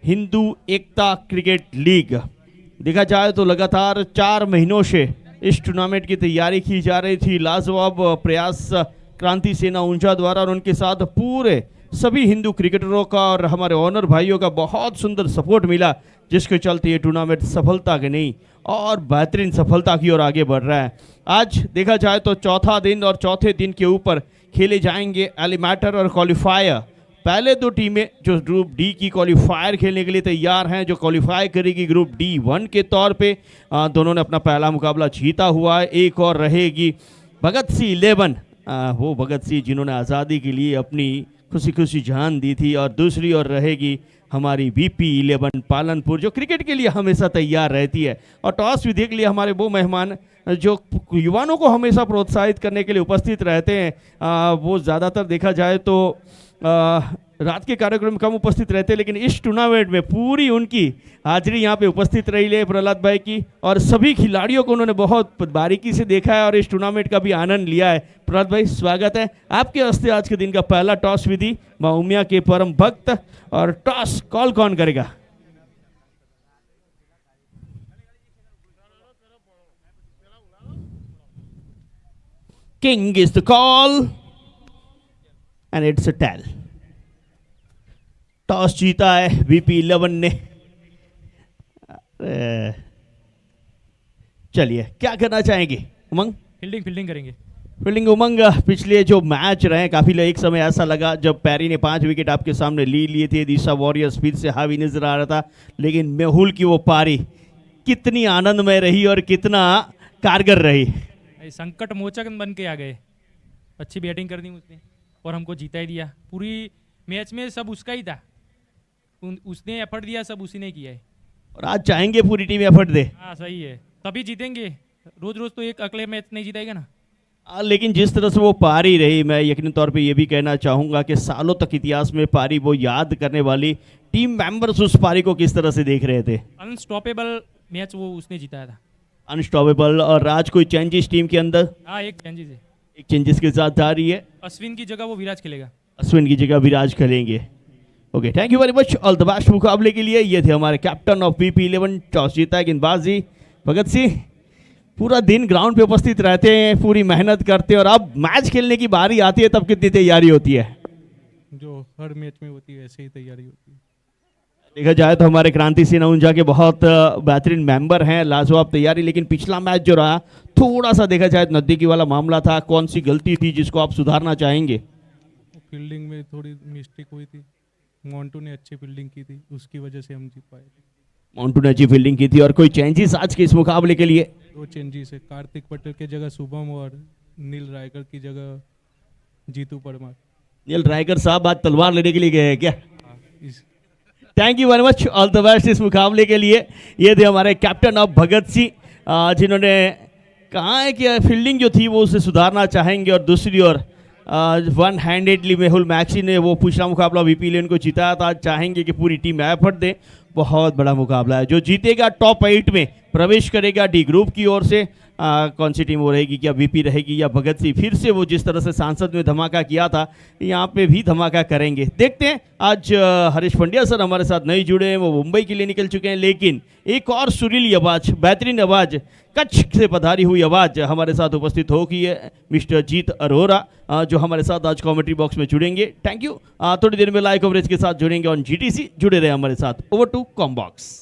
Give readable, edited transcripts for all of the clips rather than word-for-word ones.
हिंदू एकता cricket league. देखा जाए तो लगातार 4 महीनों से इस टूर्नामेंट की तैयारी की जा रही थी। लाजवाब प्रयास क्रांति सेना ऊंचा द्वारा और उनके साथ पूरे सभी हिंदू क्रिकेटरों का और हमारे ऑनर भाइयों का बहुत सुंदर सपोर्ट मिला, जिसके चलते ये टूर्नामेंट सफलता के नहीं और बेहतरीन सफलता की ओर आगे बढ़ रहा है। आज देखा जाए तो चौथा दिन और चौथे दिन के ऊपर खेले जाएंगे एलिमिनेटर और क्वालिफायर। पहले दो टीमें जो ग्रुप डी की क्वालिफायर खेलने के लिए तैयार हैं, जो क्वालिफाई करेगी ग्रुप डी 1 के तौर पे, दोनों ने अपना पहला मुकाबला जीता हुआ है। एक और रहेगी भगत सिंह 11, वो भगत सिंह जिन्होंने आज़ादी के लिए अपनी खुशी खुशी जान दी थी, और दूसरी ओर रहेगी हमारी बीपी 11 पालनपुर, जो क्रिकेट के लिए हमेशा तैयार रहती है। और टॉस भी देख लिया, हमारे वो मेहमान जो युवाओं को हमेशा प्रोत्साहित करने के लिए उपस्थित रहते हैं, वो ज़्यादातर देखा जाए तो रात के कार्यक्रम में कम उपस्थित रहते हैं, लेकिन इस टूर्नामेंट में पूरी उनकी हाजिरी यहाँ पे उपस्थित रही है प्रहलाद भाई की, और सभी खिलाड़ियों को उन्होंने बहुत बारीकी से देखा है और इस टूर्नामेंट का भी आनंद लिया है। प्रहलाद भाई, स्वागत है आपके हस्ते। आज के दिन का पहला टॉस विधि माँ उमिया के परम भक्त, और टॉस कॉल कौन करेगा? King is the call and it's a tail. Toss जीता है बीपी 11 ने। चलिए, क्या करना चाहेंगे उमंग? फील्डिंग करेंगे। फील्डिंग उमंग, पिछले जो मैच रहे काफी एक समय ऐसा लगा जब पैरी ने 5 विकेट आपके सामने ले लिए थे, दिशा वॉरियर्स फिर से हावी नजर आ रहा था, लेकिन मेहुल की वो पारी कितनी आनंदमय रही और कितना कारगर रही। संकट मोचक बन के आ गए। अच्छी बैटिंग कर दी उसने और हमको जीता ही दिया। पूरी मैच में सब उसका ही था, उसने एफर्ट दिया, सब उसी ने किया है। और आज चाहेंगे पूरी टीम एफर्ट दे। हाँ सही है, तभी जीतेंगे। रोज रोज तो एक अगले मैच नहीं जीतेगा ना। लेकिन जिस तरह से वो पारी रही, मैं यकीनी तौर पे ये भी कहना चाहूँगा कि सालों तक इतिहास में पारी वो याद करने वाली। टीम मेंबर्स उस पारी को किस तरह से देख रहे थे? अनस्टॉपेबल मैच वो उसने जिताया था। अनस्टॉपेबल। और आज कोई चेंजेस टीम के अंदर? हाँ, एक चेंजेस है। एक चेंजेस के साथ जा रही है। अश्विन की जगह वो विराज खेलेगा। अश्विन की जगह विराज खेलेंगे। Okay, thank you very much. All the best मुकाबले के लिए। ये थे हमारे कैप्टन ऑफ बीपी 11। टॉस जीता है गेंदबाजी भगत सिंह। पूरा दिन ग्राउंड पे उपस्थित रहते हैं, पूरी मेहनत करते हैं, और अब मैच खेलने की बारी आती है तब कितनी तैयारी होती है? जो हर मैच में होती है ऐसे ही तैयारी होती है। देखा जाए तो हमारे क्रांति सेना ऊंचा के बहुत बेहतरीन मेंबर हैं, लाजवाब तैयारी। लेकिन पिछला मैच जो रहा थोड़ा सा देखा जाए नजदीकी वाला मामला था। कौन सी गलती थी जिसको आप सुधारना चाहेंगे? फील्डिंग में थोड़ी मिस्टेक हुई थी। मोन्टू ने अच्छी फील्डिंग की थी, उसकी वजह से हम जीत पाए। मोन्टू ने अच्छी फील्डिंग की थी। और कोई चेंजेस आज के इस मुकाबले के लिए? 2 चेंजेस है, कार्तिक पटेल की जगह शुभम और नील रायकर की जगह जीतू परमार। नील रायकर साहब आज तलवार लेने के लिए गए हैं क्या? इस thank you very much. All the best इस मुकाबले के लिए। ये थे हमारे कैप्टन ऑफ भगत सिंह, जिन्होंने कहा है कि फील्डिंग जो थी वो उसे सुधारना चाहेंगे। और दूसरी ओर वन हैंडेडली मेहुल मैक्सी ने वो पिछला मुकाबला बीपी 11 को जीता था। चाहेंगे कि पूरी टीम एफर्ट दे। बहुत बड़ा मुकाबला है। जो जीतेगा टॉप 8 में प्रवेश करेगा डी ग्रुप की ओर से। कौन सी टीम वो रहेगी, क्या बीपी रहेगी या भगत सिंह? फिर से वो जिस तरह से सांसद में धमाका किया था, यहाँ पे भी धमाका करेंगे। देखते हैं। आज हरीश पंड्या सर हमारे साथ नहीं जुड़े हैं, वो मुंबई के लिए निकल चुके हैं, लेकिन एक और सुरीली आवाज़, बेहतरीन आवाज़, कच्छ से पधारी हुई आवाज़ हमारे साथ उपस्थित होगी है मिस्टर जीत अरोरा, जो हमारे साथ आज कॉमेंट्री बॉक्स में जुड़ेंगे। Thank you. थोड़ी देर में लाइव कवरेज के साथ जुड़ेंगे ऑन जीटीसी। जुड़े रहे हमारे साथ। Over to comm box.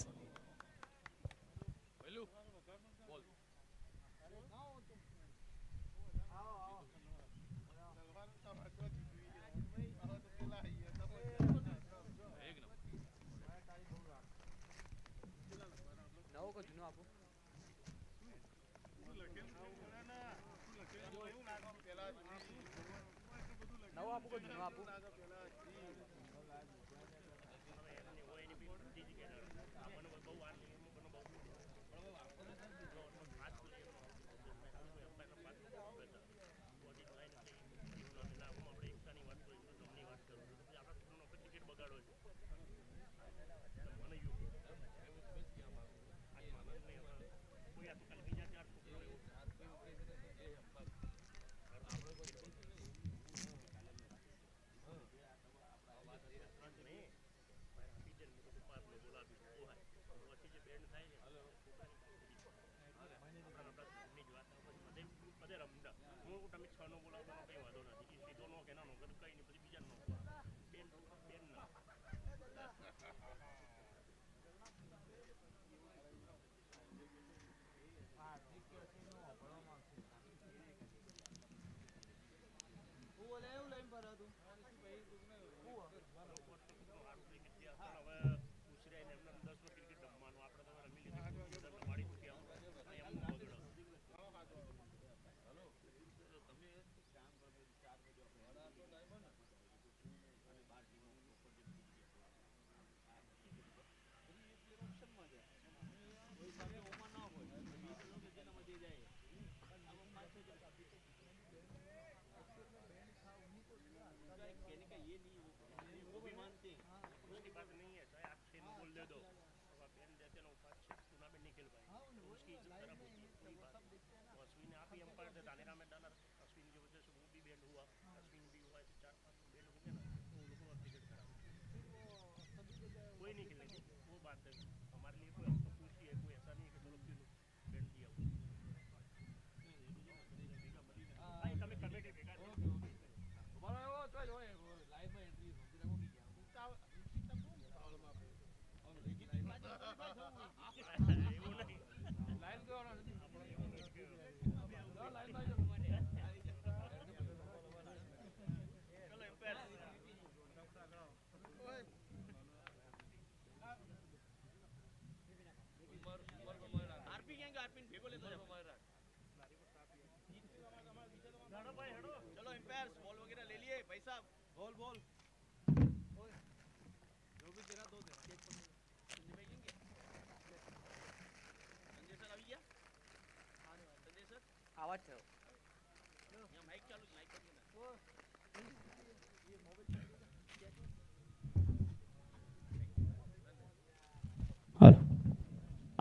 Hello.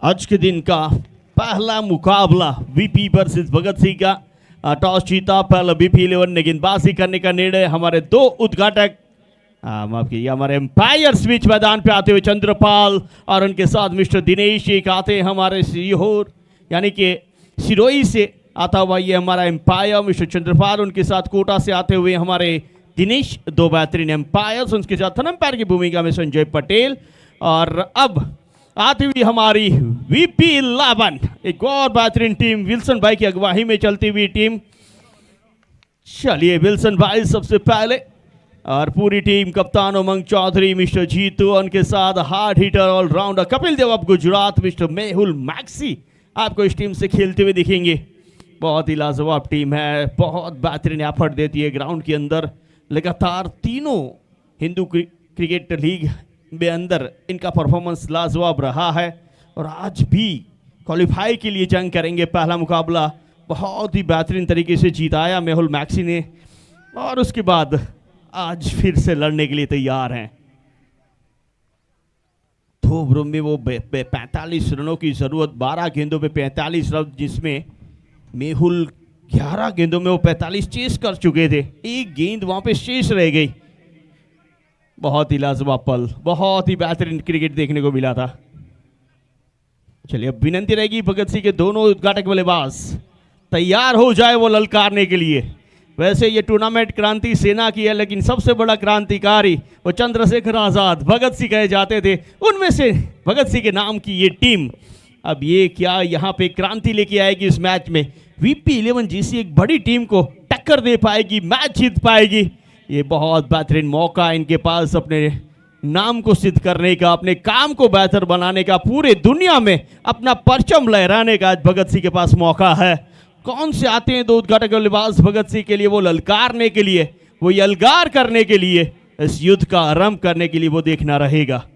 आज के दिन का पहला मुकाबला वीपी वर्सेस भगत सिंह का। टॉस जीता, पहला वीपी 11 ने गेंदबाजी करने का निर्णय। हमारे दो उद्घाटक माफ कीजिए, हमारे एम्पायर्स बीच मैदान पे आते हुए चंद्रपाल और उनके साथ मिस्टर दिनेश। एक आते हैं हमारे सीहोर यानी कि सिरोही से आता हुआ ये हमारा एम्पायर मिस्टर चंद्रपाल, उनके साथ कोटा से आते हुए हमारे दिनेश। दो बेहतरीन एम्पायर्स, उनके साथ थन एम्पायर की भूमिका में संजय पटेल। और अब आती हुई हमारी वीपी 11 एक और बेहतरीन टीम, विल्सन भाई की अगुवाई में चलती हुई टीम। चलिए विल्सन भाई सबसे पहले, और पूरी टीम कप्तान उमंग चौधरी, मिस्टर जीतू, उनके साथ hard hitter allrounder Kapil Dev, अब गुजरात मिस्टर मेहुल मैक्सी आपको इस टीम से खेलते हुए दिखेंगे। बहुत ही लाजवाब टीम है, बहुत बेहतरीन एफर्ट देती है ग्राउंड के अंदर। लगातार तीनों हिंदू क्रिकेट लीग में अंदर इनका परफॉर्मेंस लाजवाब रहा है और आज भी क्वालिफाई के लिए जंग करेंगे। पहला मुकाबला बहुत ही बेहतरीन तरीके से जीताया मेहुल मैक्सी ने और उसके बाद आज फिर से लड़ने के लिए तैयार हैं। 2 ओवरों में वो 45 रनों की जरूरत, 12 गेंदों पे 45 रन, जिसमें मेहुल 11 गेंदों में वो 45 चेस कर चुके थे। एक गेंद वहां पे शेष रह गई। बहुत ही लाजवाब पल, बहुत ही बेहतरीन क्रिकेट देखने को मिला था। चलिए अब विनंती रहेगी भगत सिंह के दोनों उद्घाटक बल्लेबाज तैयार हो जाए वो ललकारने के लिए। वैसे ये टूर्नामेंट क्रांति सेना की है, लेकिन सबसे बड़ा क्रांतिकारी वो चंद्रशेखर आजाद भगत सिंह कहे जाते थे, उनमें से भगत सिंह के नाम की ये टीम अब ये क्या यहाँ पे क्रांति लेके आएगी इस मैच में। वीपी 11 जैसी एक बड़ी टीम को टक्कर दे पाएगी, मैच जीत पाएगी। ये बहुत बेहतरीन मौका इनके पास अपने नाम को सिद्ध करने का, अपने काम को बेहतर बनाने का, पूरे दुनिया में अपना परचम लहराने का आज भगत सिंह के पास मौका है। कौन से आते हैं दो उद्घाटक बल्लेबाज भगत सिंह के लिए, वो ललकारने के लिए, वो यलगार करने के लिए, इस युद्ध का आरंभ करने के लिए, वो देखना रहेगा।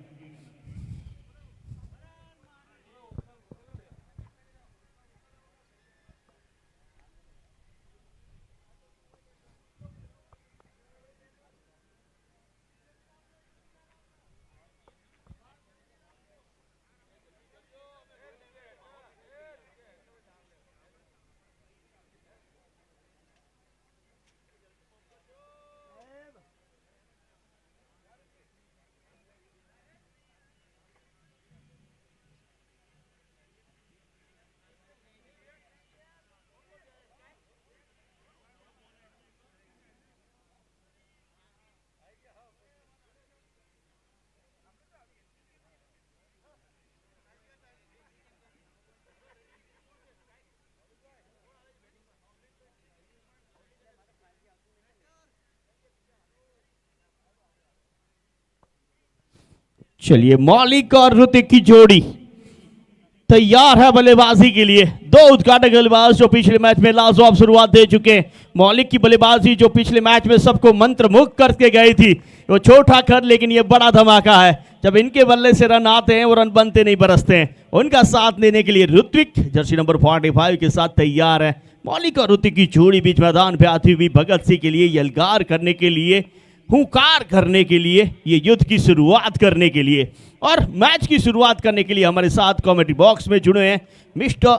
चलिए मौलिक और ऋतिक की जोड़ी तैयार है बल्लेबाजी के लिए। दो उद्घाटक बल्लेबाज जो पिछले मैच में लाजवाब शुरुआत दे चुके हैं। मौलिक की बल्लेबाजी जो पिछले मैच में सबको मंत्रमुग्ध करके गई थी, वो छोटा कर लेकिन ये बड़ा धमाका है। जब इनके बल्ले से रन आते हैं वो रन बनते नहीं बरसते हैं। उनका साथ देने के लिए ऋत्विक जर्सी नंबर 45 के साथ तैयार है। मौलिक और ऋतिक की जोड़ी बीच मैदान पे आती हुई भगत सिंह के लिए यलगार करने के लिए, हुंकार करने के लिए, ये युद्ध की शुरुआत करने के लिए और मैच की शुरुआत करने के लिए हमारे साथ कमेंट्री बॉक्स में जुड़े हैं मिस्टर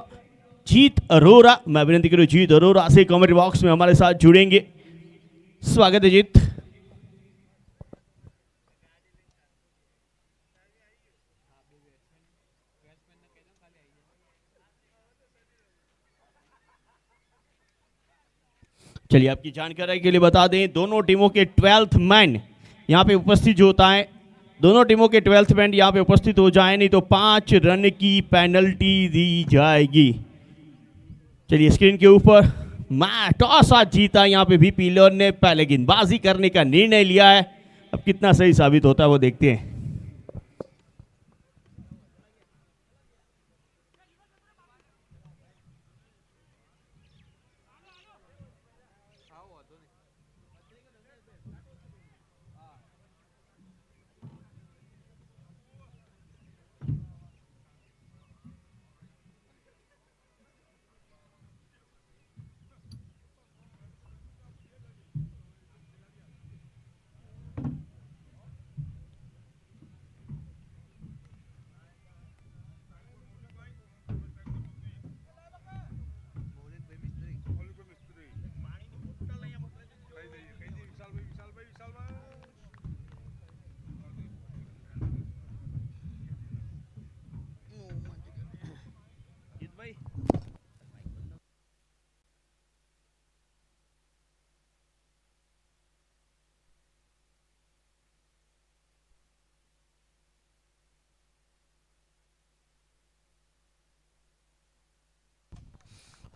जीत अरोरा। मैं विनती करूँ जीत अरोरा से कमेंट्री बॉक्स में हमारे साथ जुड़ेंगे। स्वागत है जीत। चलिए आपकी जानकारी के लिए बता दें, दोनों टीमों के 12th मैन यहाँ पे उपस्थित जो होता है, दोनों टीमों के 12th मैन यहाँ पे उपस्थित हो जाए, नहीं तो 5 रन की पेनल्टी दी जाएगी। चलिए स्क्रीन के ऊपर मैच टॉस आज जीता यहाँ पे भी पीलर ने पहले गेंदबाजी करने का निर्णय लिया है। अब कितना सही साबित होता है वो देखते हैं।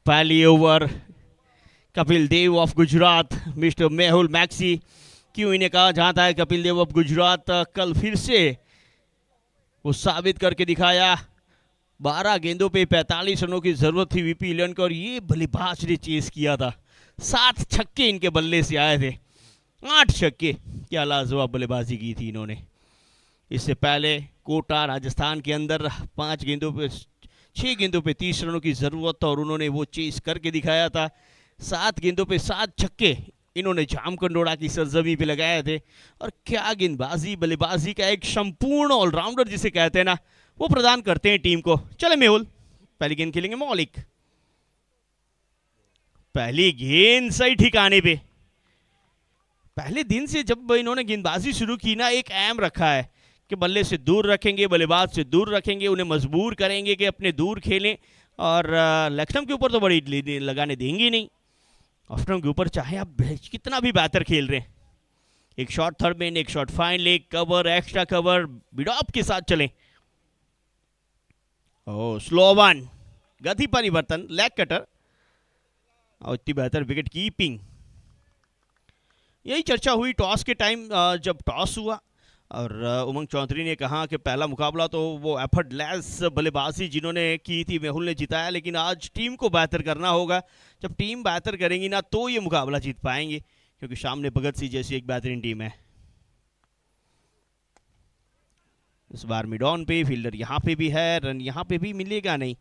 पहली over Kapil Dev of Gujarat, mister Mehul Maxi, क्यों इन्हें कहा जाता है कपिल देव ऑफ गुजरात, कल फिर से वो साबित करके दिखाया। 12 गेंदों पे 45 रनों की जरूरत थी वीपी इलेवन को और ये बल्लेबाज ने चेस किया था। 7 छक्के इनके बल्ले से आए थे, 8 छक्के। क्या लाजवाब बल्लेबाजी की थी इन्होंने। इससे पहले कोटा राजस्थान के अंदर 6 गेंदों पे 30 रनों की जरूरत था और उन्होंने वो चेस करके दिखाया था। 7 गेंदों पे 7 छक्के इन्होंने जामकंडोरा की सरजमी पे लगाए थे। और क्या गेंदबाजी, बल्लेबाजी का एक संपूर्ण ऑलराउंडर जिसे कहते हैं ना, वो प्रदान करते हैं टीम को। चले मेहुल, पहली गेंद खेलेंगे मौलिक। पहली गेंद सही ठिकाने पे। पहले दिन से जब इन्होंने गेंदबाजी शुरू की ना, एक एम रखा है कि बल्ले से दूर रखेंगे, बल्लेबाज से दूर रखेंगे, उन्हें मजबूर करेंगे कि अपने दूर खेलें। और लखनऊ के ऊपर तो बड़ी लगाने देंगे नहीं। ऑफ्टन के ऊपर चाहे आप कितना भी बेहतर खेल रहे हैं, एक शॉट थर्ड मैन, एक shot fine leg, cover, extra cover, बिडॉप के साथ चलें। ओ स्लो वन, गति परिवर्तन, लेग कटर और इतनी बेहतर विकेट कीपिंग। यही चर्चा हुई टॉस के टाइम, जब टॉस हुआ और उमंग चौधरी ने कहा कि पहला मुकाबला तो वो एफर्टलेस बल्लेबाजी जिन्होंने की थी मेहुल ने जिताया, लेकिन आज टीम को बेहतर करना होगा। जब टीम बेहतर करेंगी ना तो ये मुकाबला जीत पाएंगे, क्योंकि सामने भगत सिंह जैसी एक बेहतरीन टीम है। इस बार मिड ऑन पे फील्डर यहाँ पे भी है, रन यहाँ पे भी मिलेगा नहीं।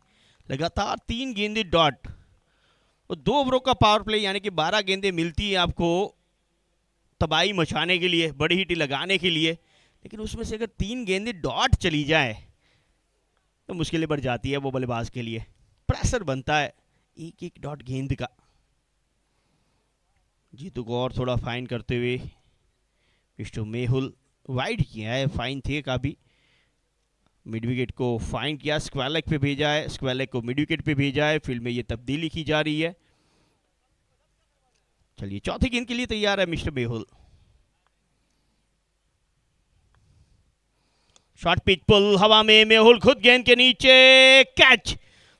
लगातार 3 गेंदे डॉट, 2 ओवरों का पावर प्ले, यानी कि 12 गेंदें मिलती है आपको तबाही मचाने के लिए, बड़ी हिट लगाने के लिए। लेकिन उसमें से अगर 3 गेंदें डॉट चली जाए तो मुश्किलें बढ़ जाती है वो बल्लेबाज के लिए। प्रेशर बनता है एक डॉट गेंद का। जीतू को और थोड़ा फाइन करते हुए मिस्टर मेहुल वाइड किया है, फाइन थे काफी। मिड विकेट को फाइन किया, स्क्वायर लेग पे भेजा है, स्क्वायर लेग को मिड विकेट पे भेजा है। फील्ड में ये तब्दीली की जा रही है। चलिए चौथी गेंद के लिए तैयार है मिस्टर मेहुल। शॉर्ट पिच पुल हवा में, मेहुल खुद गेंद के नीचे, कैच।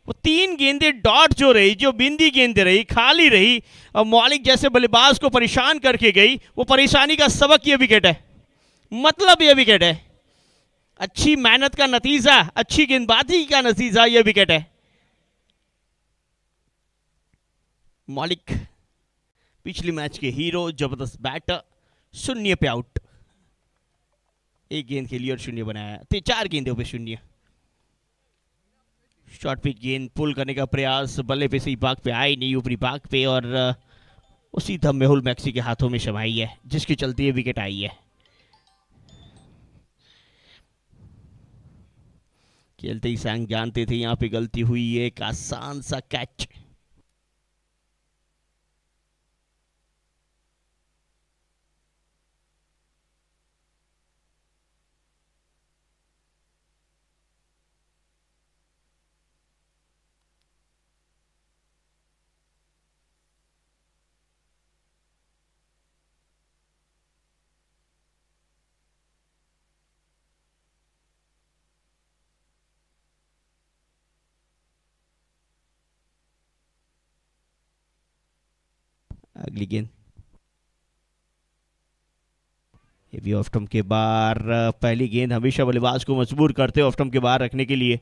वो 3 गेंदें डॉट जो रही, जो बिंदी गेंदें रही, खाली रही और मौलिक जैसे बल्लेबाज को परेशान करके गई, वो परेशानी का सबक ये विकेट है, मतलब ये विकेट है। अच्छी मेहनत का नतीजा, अच्छी गेंदबाजी का नतीजा यह विकेट है। मौलिक पिछले मैच के हीरो, जबरदस्त बैटर, 0 पे आउट। एक गेंद खेली और 0 बनाया, 4 गेंदों पे 0। शॉर्ट पिच गेंद पुल करने का प्रयास, बल्ले पे सही भाग पे आई नहीं, ऊपरी भाग पे, और उसी दम मेहुल मैक्सी के हाथों में समाई है, जिसके चलते ये विकेट आई है। खेलते ही सैंग जानते थे यहां पे गलती हुई है। एक आसान सा कैच। अगली गेंद हेवी ऑफ स्टंप के बाहर। पहली गेंद हमेशा बल्लेबाज को मजबूर करते ऑफ स्टंप के बाहर रखने के लिए।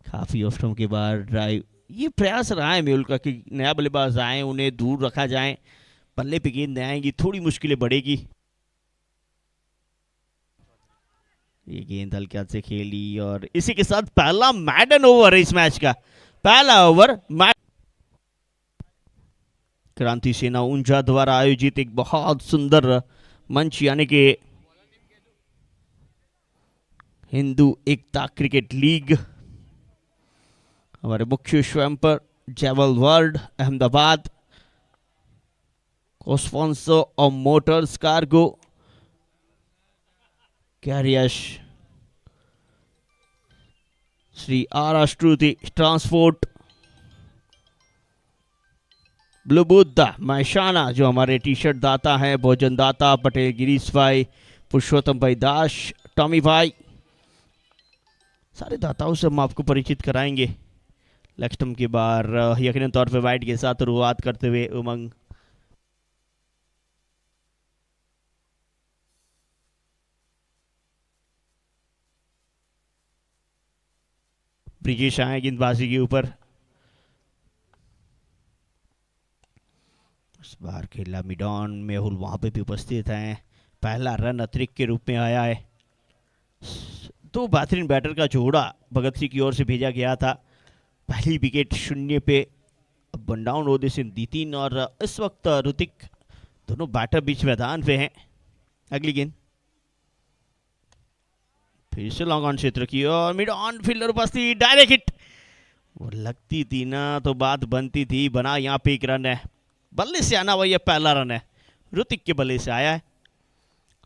काफी ऑफ स्टंप के बाहर ड्राइव, ये प्रयास रहा है मेहुल का कि नया बल्लेबाज आए, उन्हें दूर रखा जाए, पल्ले पे गेंद नहीं आएंगी, थोड़ी मुश्किलें बढ़ेगी। ये गेंद हल्के हाथ से खेली और इसी के साथ पहला मैडन ओवर है इस मैच का। पहला ओवर क्रांति सेना ऊंझा द्वारा आयोजित एक बहुत सुंदर मंच, यानी कि हिंदू एकता क्रिकेट लीग। हमारे मुख्य स्वयंपर जैवल वर्ल्ड अहमदाबाद, को sponsor of motors cargo carriers, Shri R Ashruti transport, blue Buddha Mehsana जो हमारे टी शर्ट दाता हैं, भोजन दाता पटेल गिरीश भाई, पुरुषोत्तम भाई दास, टॉमी भाई, सारे दाताओं से हम आपको परिचित कराएंगे। लेग स्टंप के बाहर यकीनन तौर पे वाइड के साथ शुरुआत करते हुए उमंग। ब्रिजेश आए गेंदबाजी के ऊपर। इस बार खेला मिडॉन, मेहुल वहां पे भी उपस्थित हैं। पहला रन अतिरिक्त के रूप में आया है। 2 बेहतरीन बैटर का जोड़ा भगत सिंह की ओर से भेजा गया था। पहली विकेट 0 पे। वन डाउन होने से नितिन और इस वक्त ऋतिक दोनों बैटर बीच मैदान पे हैं। अगली गेंद फिर से लॉन्ग ऑन क्षेत्र की और मिड ऑन फील्डर उपस्थित, डायरेक्ट हिट। वो लगती थी ना तो बात बनती थी, बना यहाँ पे एक रन है। बल्ले से आना हुआ यह पहला रन है, ऋतिक के बल्ले से आया है।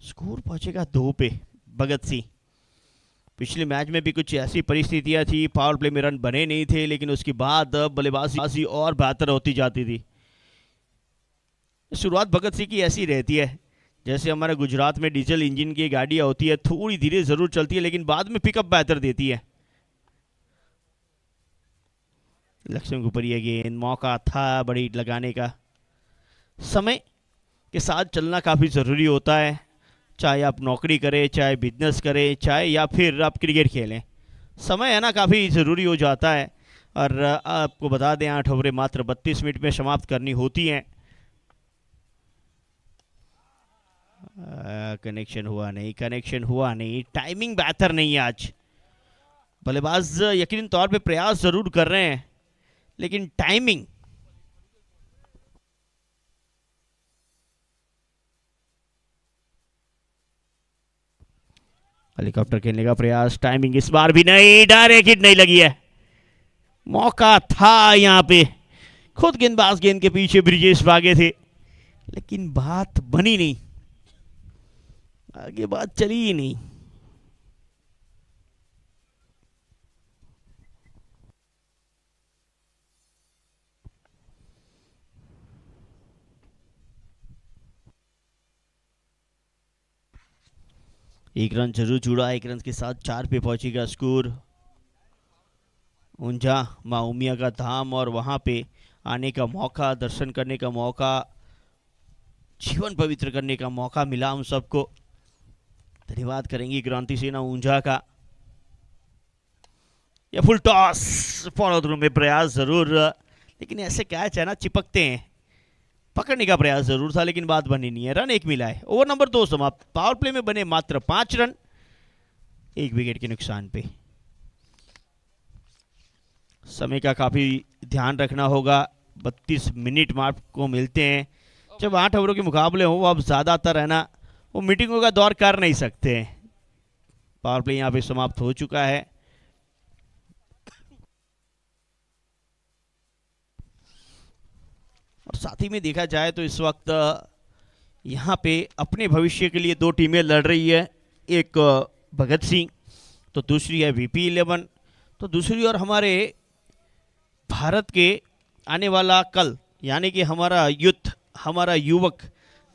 स्कोर पहुंचेगा 2 पे। भगत सिंह, पिछले मैच में भी कुछ ऐसी परिस्थितियां थी, पावर प्ले में रन बने नहीं थे, लेकिन उसके बाद बल्लेबाजी और बेहतर होती जाती थी। शुरुआत भगत सिंह की ऐसी रहती है, जैसे हमारे गुजरात में डीजल इंजन की गाड़ियां होती है, थोड़ी धीरे जरूर चलती है लेकिन बाद में पिकअप बेहतर देती है। लक्ष्मण के ऊपर यह गेंद, मौका था बड़ी लगाने का। समय के साथ चलना काफ़ी ज़रूरी होता है, चाहे आप नौकरी करें, चाहे बिजनेस करें, चाहे या फिर आप क्रिकेट खेलें, समय है ना काफ़ी ज़रूरी हो जाता है। और आपको बता दें 8 ओवरें मात्र 32 मिनट में समाप्त करनी होती हैं। कनेक्शन हुआ नहीं, टाइमिंग बेहतर नहीं है आज। बल्लेबाज यकीनन तौर पे प्रयास ज़रूर कर रहे हैं, लेकिन टाइमिंग। हेलीकॉप्टर खेलने का प्रयास, टाइमिंग इस बार भी नहीं, डायरेक्ट हिट नहीं लगी है। मौका था यहां पे, खुद गेंदबाज गेंद के पीछे ब्रिजेश भागे थे, लेकिन बात बनी नहीं, आगे बात चली ही नहीं। एक रन जरूर जुड़ा, एक रन के साथ 4 पे पहुंचेगा स्कोर। ऊंझा माँ उमिया का धाम और वहां पे आने का मौका, दर्शन करने का मौका जीवन पवित्र करने का मौका मिला हम सबको। धन्यवाद करेंगे क्रांति सेना ऊंझा का। ये फुल टॉस फॉलो थ्रू में प्रयास जरूर, लेकिन ऐसे कैच है ना चिपकते हैं, पकड़ने का प्रयास जरूर था लेकिन बात बनी नहीं है। रन 1 मिला है। ओवर नंबर 2 समाप्त। पावर प्ले में बने मात्र 5 रन, 1 विकेट के नुकसान पे। समय का काफी ध्यान रखना होगा। 32 मिनट मार्क को मिलते हैं। जब 8 ओवरों के मुकाबले हो अब ज्यादातर है ना वो मीटिंगों का दौर कर नहीं सकते हैं। पावर प्ले यहाँ पे समाप्त हो चुका है। और साथ ही में देखा जाए तो इस वक्त यहाँ पे अपने भविष्य के लिए 2 टीमें लड़ रही है। एक भगत सिंह तो दूसरी है VP11। तो दूसरी ओर हमारे भारत के आने वाला कल, यानी कि हमारा यूथ, हमारा युवक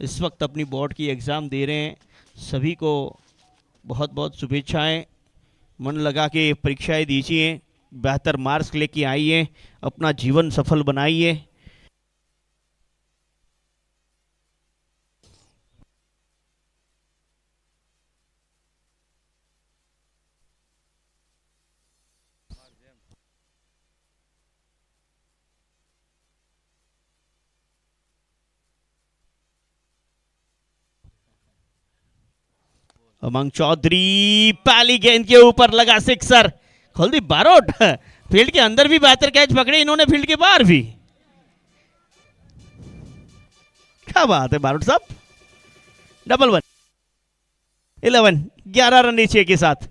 इस वक्त अपनी बोर्ड की एग्ज़ाम दे रहे हैं। सभी को बहुत बहुत शुभेच्छाएं। मन लगा के परीक्षाएं दीजिए, बेहतर मार्क्स लेके आइए, अपना जीवन सफल बनाइए। उमंग चौधरी पहली गेंद के ऊपर लगा सिक्सर। कुलदीप बारोट फील्ड के अंदर भी बेहतर कैच पकड़े, इन्होंने फील्ड के बाहर भी। क्या बात है बारोट साहब। डबल 1 11 रन नीचे के साथ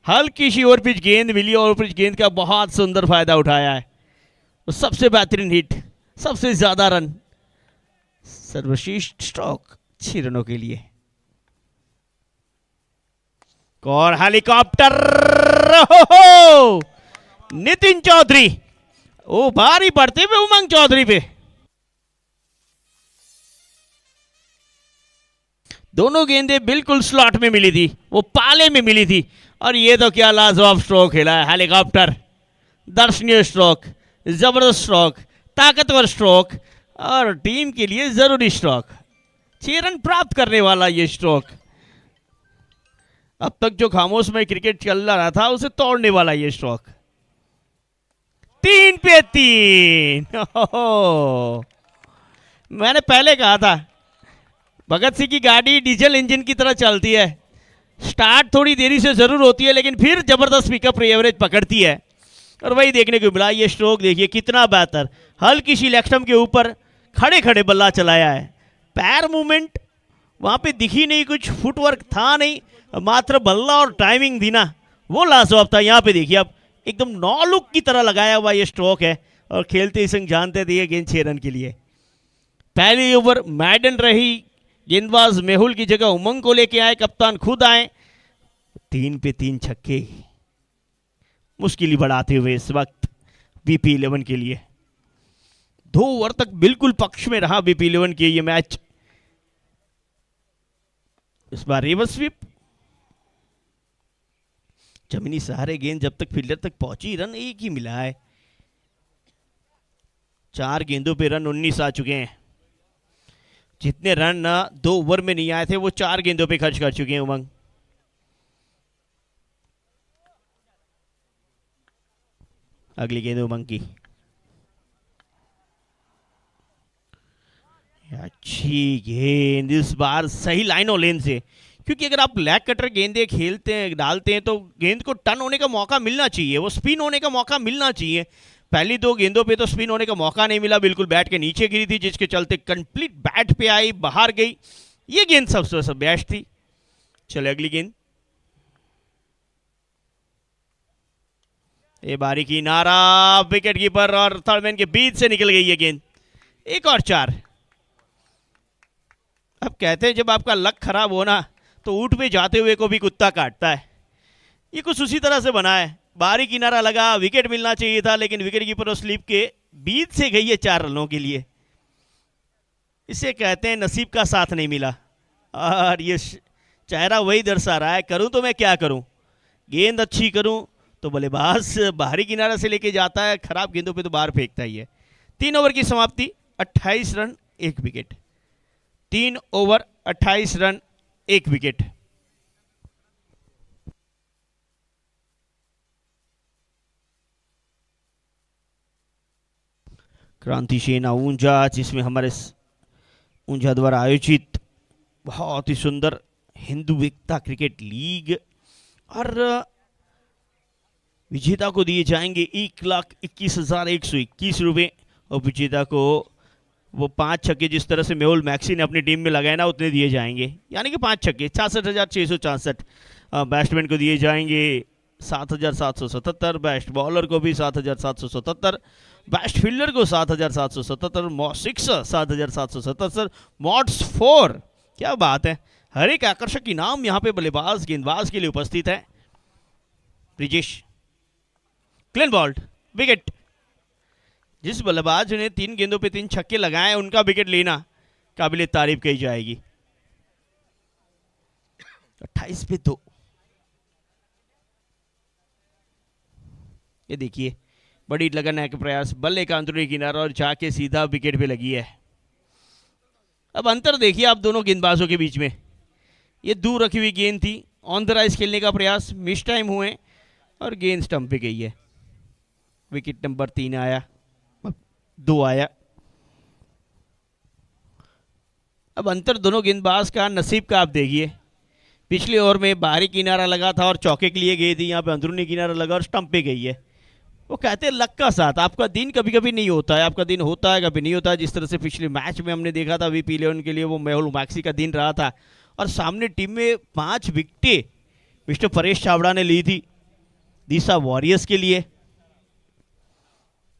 हल्की सी ओवर पिच गेंद मिली और ओवर पिच गेंद का बहुत सुंदर फायदा उठाया है। तो सबसे बेहतरीन हिट, सबसे ज्यादा रन, सर्वश्रेष्ठ स्ट्रोक 6 रनों के लिए। और हेलीकॉप्टर नितिन चौधरी, ओ भारी पड़ते हुए उमंग चौधरी पे। दोनों गेंदें बिल्कुल स्लॉट में मिली थी, वो पाले में मिली थी। और ये तो क्या लाजवाब स्ट्रोक खेला है हेलीकॉप्टर। दर्शनीय स्ट्रोक, जबरदस्त स्ट्रोक, ताकतवर स्ट्रोक और टीम के लिए जरूरी स्ट्रोक। 6 रन प्राप्त करने वाला ये स्ट्रोक। अब तक जो खामोश में क्रिकेट चल रहा था उसे तोड़ने वाला ये स्ट्रोक। 3 पे 3। मैंने पहले कहा था भगत सिंह की गाड़ी डीजल इंजन की तरह चलती है। स्टार्ट थोड़ी देरी से जरूर होती है लेकिन फिर जबरदस्त पिकअप एवरेज पकड़ती है। और वही देखने को मिला। ये स्ट्रोक देखिए कितना बेहतर, हल्की सी लेग स्टंप के ऊपर खड़े खड़े बल्ला चलाया है। पैर मूवमेंट वहां पे दिखी नहीं, कुछ फुटवर्क था नहीं, मात्र बल्ला और टाइमिंग थी ना, वो लाजवाब था। यहाँ पे देखिए अब एकदम नॉलुक की तरह लगाया हुआ ये स्ट्रोक है। और खेलते ही संग जानते थे ये गेंद 6 रन के लिए। पहली ओवर मैडन रही, गेंदबाज मेहुल की जगह उमंग को लेके आए, कप्तान खुद आए। 3 पे 3 छक्के मुश्किल ही बढ़ाते हुए इस वक्त VP11 के लिए। 2 ओवर तक बिल्कुल पक्ष में रहा VP11 के ये मैच। इस बार रिवर्स स्वीप, जमीनी सहारे गेंद जब तक फील्डर तक पहुंची, रन 1 ही मिला है। 4 गेंदों पे रन 19 आ चुके हैं। जितने रन 2 ओवर में नहीं आए थे वो 4 गेंदों पे खर्च कर चुके हैं उमंग। अगली गेंद उमंग की, अच्छी गेंद इस बार सही लाइन और लेन से। क्योंकि अगर आप लेग कटर गेंदें खेलते हैं, डालते हैं तो गेंद को टर्न होने का मौका मिलना चाहिए, वो स्पिन होने का मौका मिलना चाहिए। पहली 2 गेंदों पे तो स्पिन होने का मौका नहीं मिला, बिल्कुल बैट के नीचे गिरी थी, जिसके चलते कंप्लीट बैट पे आई, बाहर गई। ये गेंद सबसे बेस्ट थी। चले अगली गेंद, ये बारी की नारा, विकेट कीपर और थर्डमैन के बीच से निकल गई ये गेंद। 1 और 4। अब कहते हैं जब आपका लक खराब हो ना तो ऊंट पे जाते हुए को भी कुत्ता काटता है। ये कुछ उसी तरह से बना है। बारी किनारा लगा, विकेट मिलना चाहिए था, लेकिन विकेट कीपर और स्लिप के बीच से गई है 4 रनों के लिए। इसे कहते हैं नसीब का साथ नहीं मिला। और ये चेहरा वही दर्शा रहा है, करूं तो मैं क्या करूं। गेंद अच्छी करूं तो बल्लेबाज बाहरी किनारा से लेके जाता है, खराब गेंदों पे तो बाहर फेंकता ही है। 3 ओवर की समाप्ति, 28 run 1 wicket. 3 over 28 run 1 wicket. क्रांति सेना ऊंझा, जिसमें हमारे ऊंझा द्वारा आयोजित बहुत ही सुंदर हिंदू एकता क्रिकेट लीग, और विजेता को दिए जाएंगे 1,21,121 रुपये, और विजेता को वो 5 छक्के जिस तरह से मेहुल मैक्सी ने अपनी टीम में लगाए ना, उतने दिए जाएंगे, यानी कि 5 छक्के 66,664। बैट्समैन को दिए जाएंगे 7,777, बेस्ट बॉलर को भी 7,777, बेस्ट फील्डर को 7,777, सिक्स 7,777, मॉड्स 4। क्या बात है, हर एक आकर्षक इनाम यहाँ पे बल्लेबाज गेंदबाज के लिए उपस्थित है। Brijesh clean bowled wicket. जिस बल्लेबाज ने 3 गेंदों पे 3 छक्के लगाए, उनका विकेट लेना काबिले तारीफ कही जाएगी। 28 पे 2। ये देखिए, बड़ी लगन है कि प्रयास, बल्ले का अंदरूनी किनारा और जाके सीधा विकेट पे लगी है। अब अंतर देखिए आप दोनों गेंदबाजों के बीच में, ये दूर रखी हुई गेंद थी, ऑन द राइज खेलने का प्रयास, मिस टाइम हुए और गेंद स्टंप पे गई है। विकेट नंबर 3 आया, 2 आया। अब अंतर दोनों गेंदबाज का नसीब का आप देखिए, पिछले ओवर में बाहरी किनारा लगा था और चौके के लिए गई थी, यहाँ पे अंदरूनी किनारा लगा और स्टंप पे गई है। वो कहते हैं लक का साथ, आपका दिन कभी कभी नहीं होता है, आपका दिन होता है कभी नहीं होता है। जिस तरह से पिछले मैच में हमने देखा था VP 11 के लिए वो मेहुल मैक्सी का दिन रहा था, और सामने टीम में 5 विकेटें मिस्टर परेश छाबड़ा ने ली थी दिशा वॉरियर्स के लिए।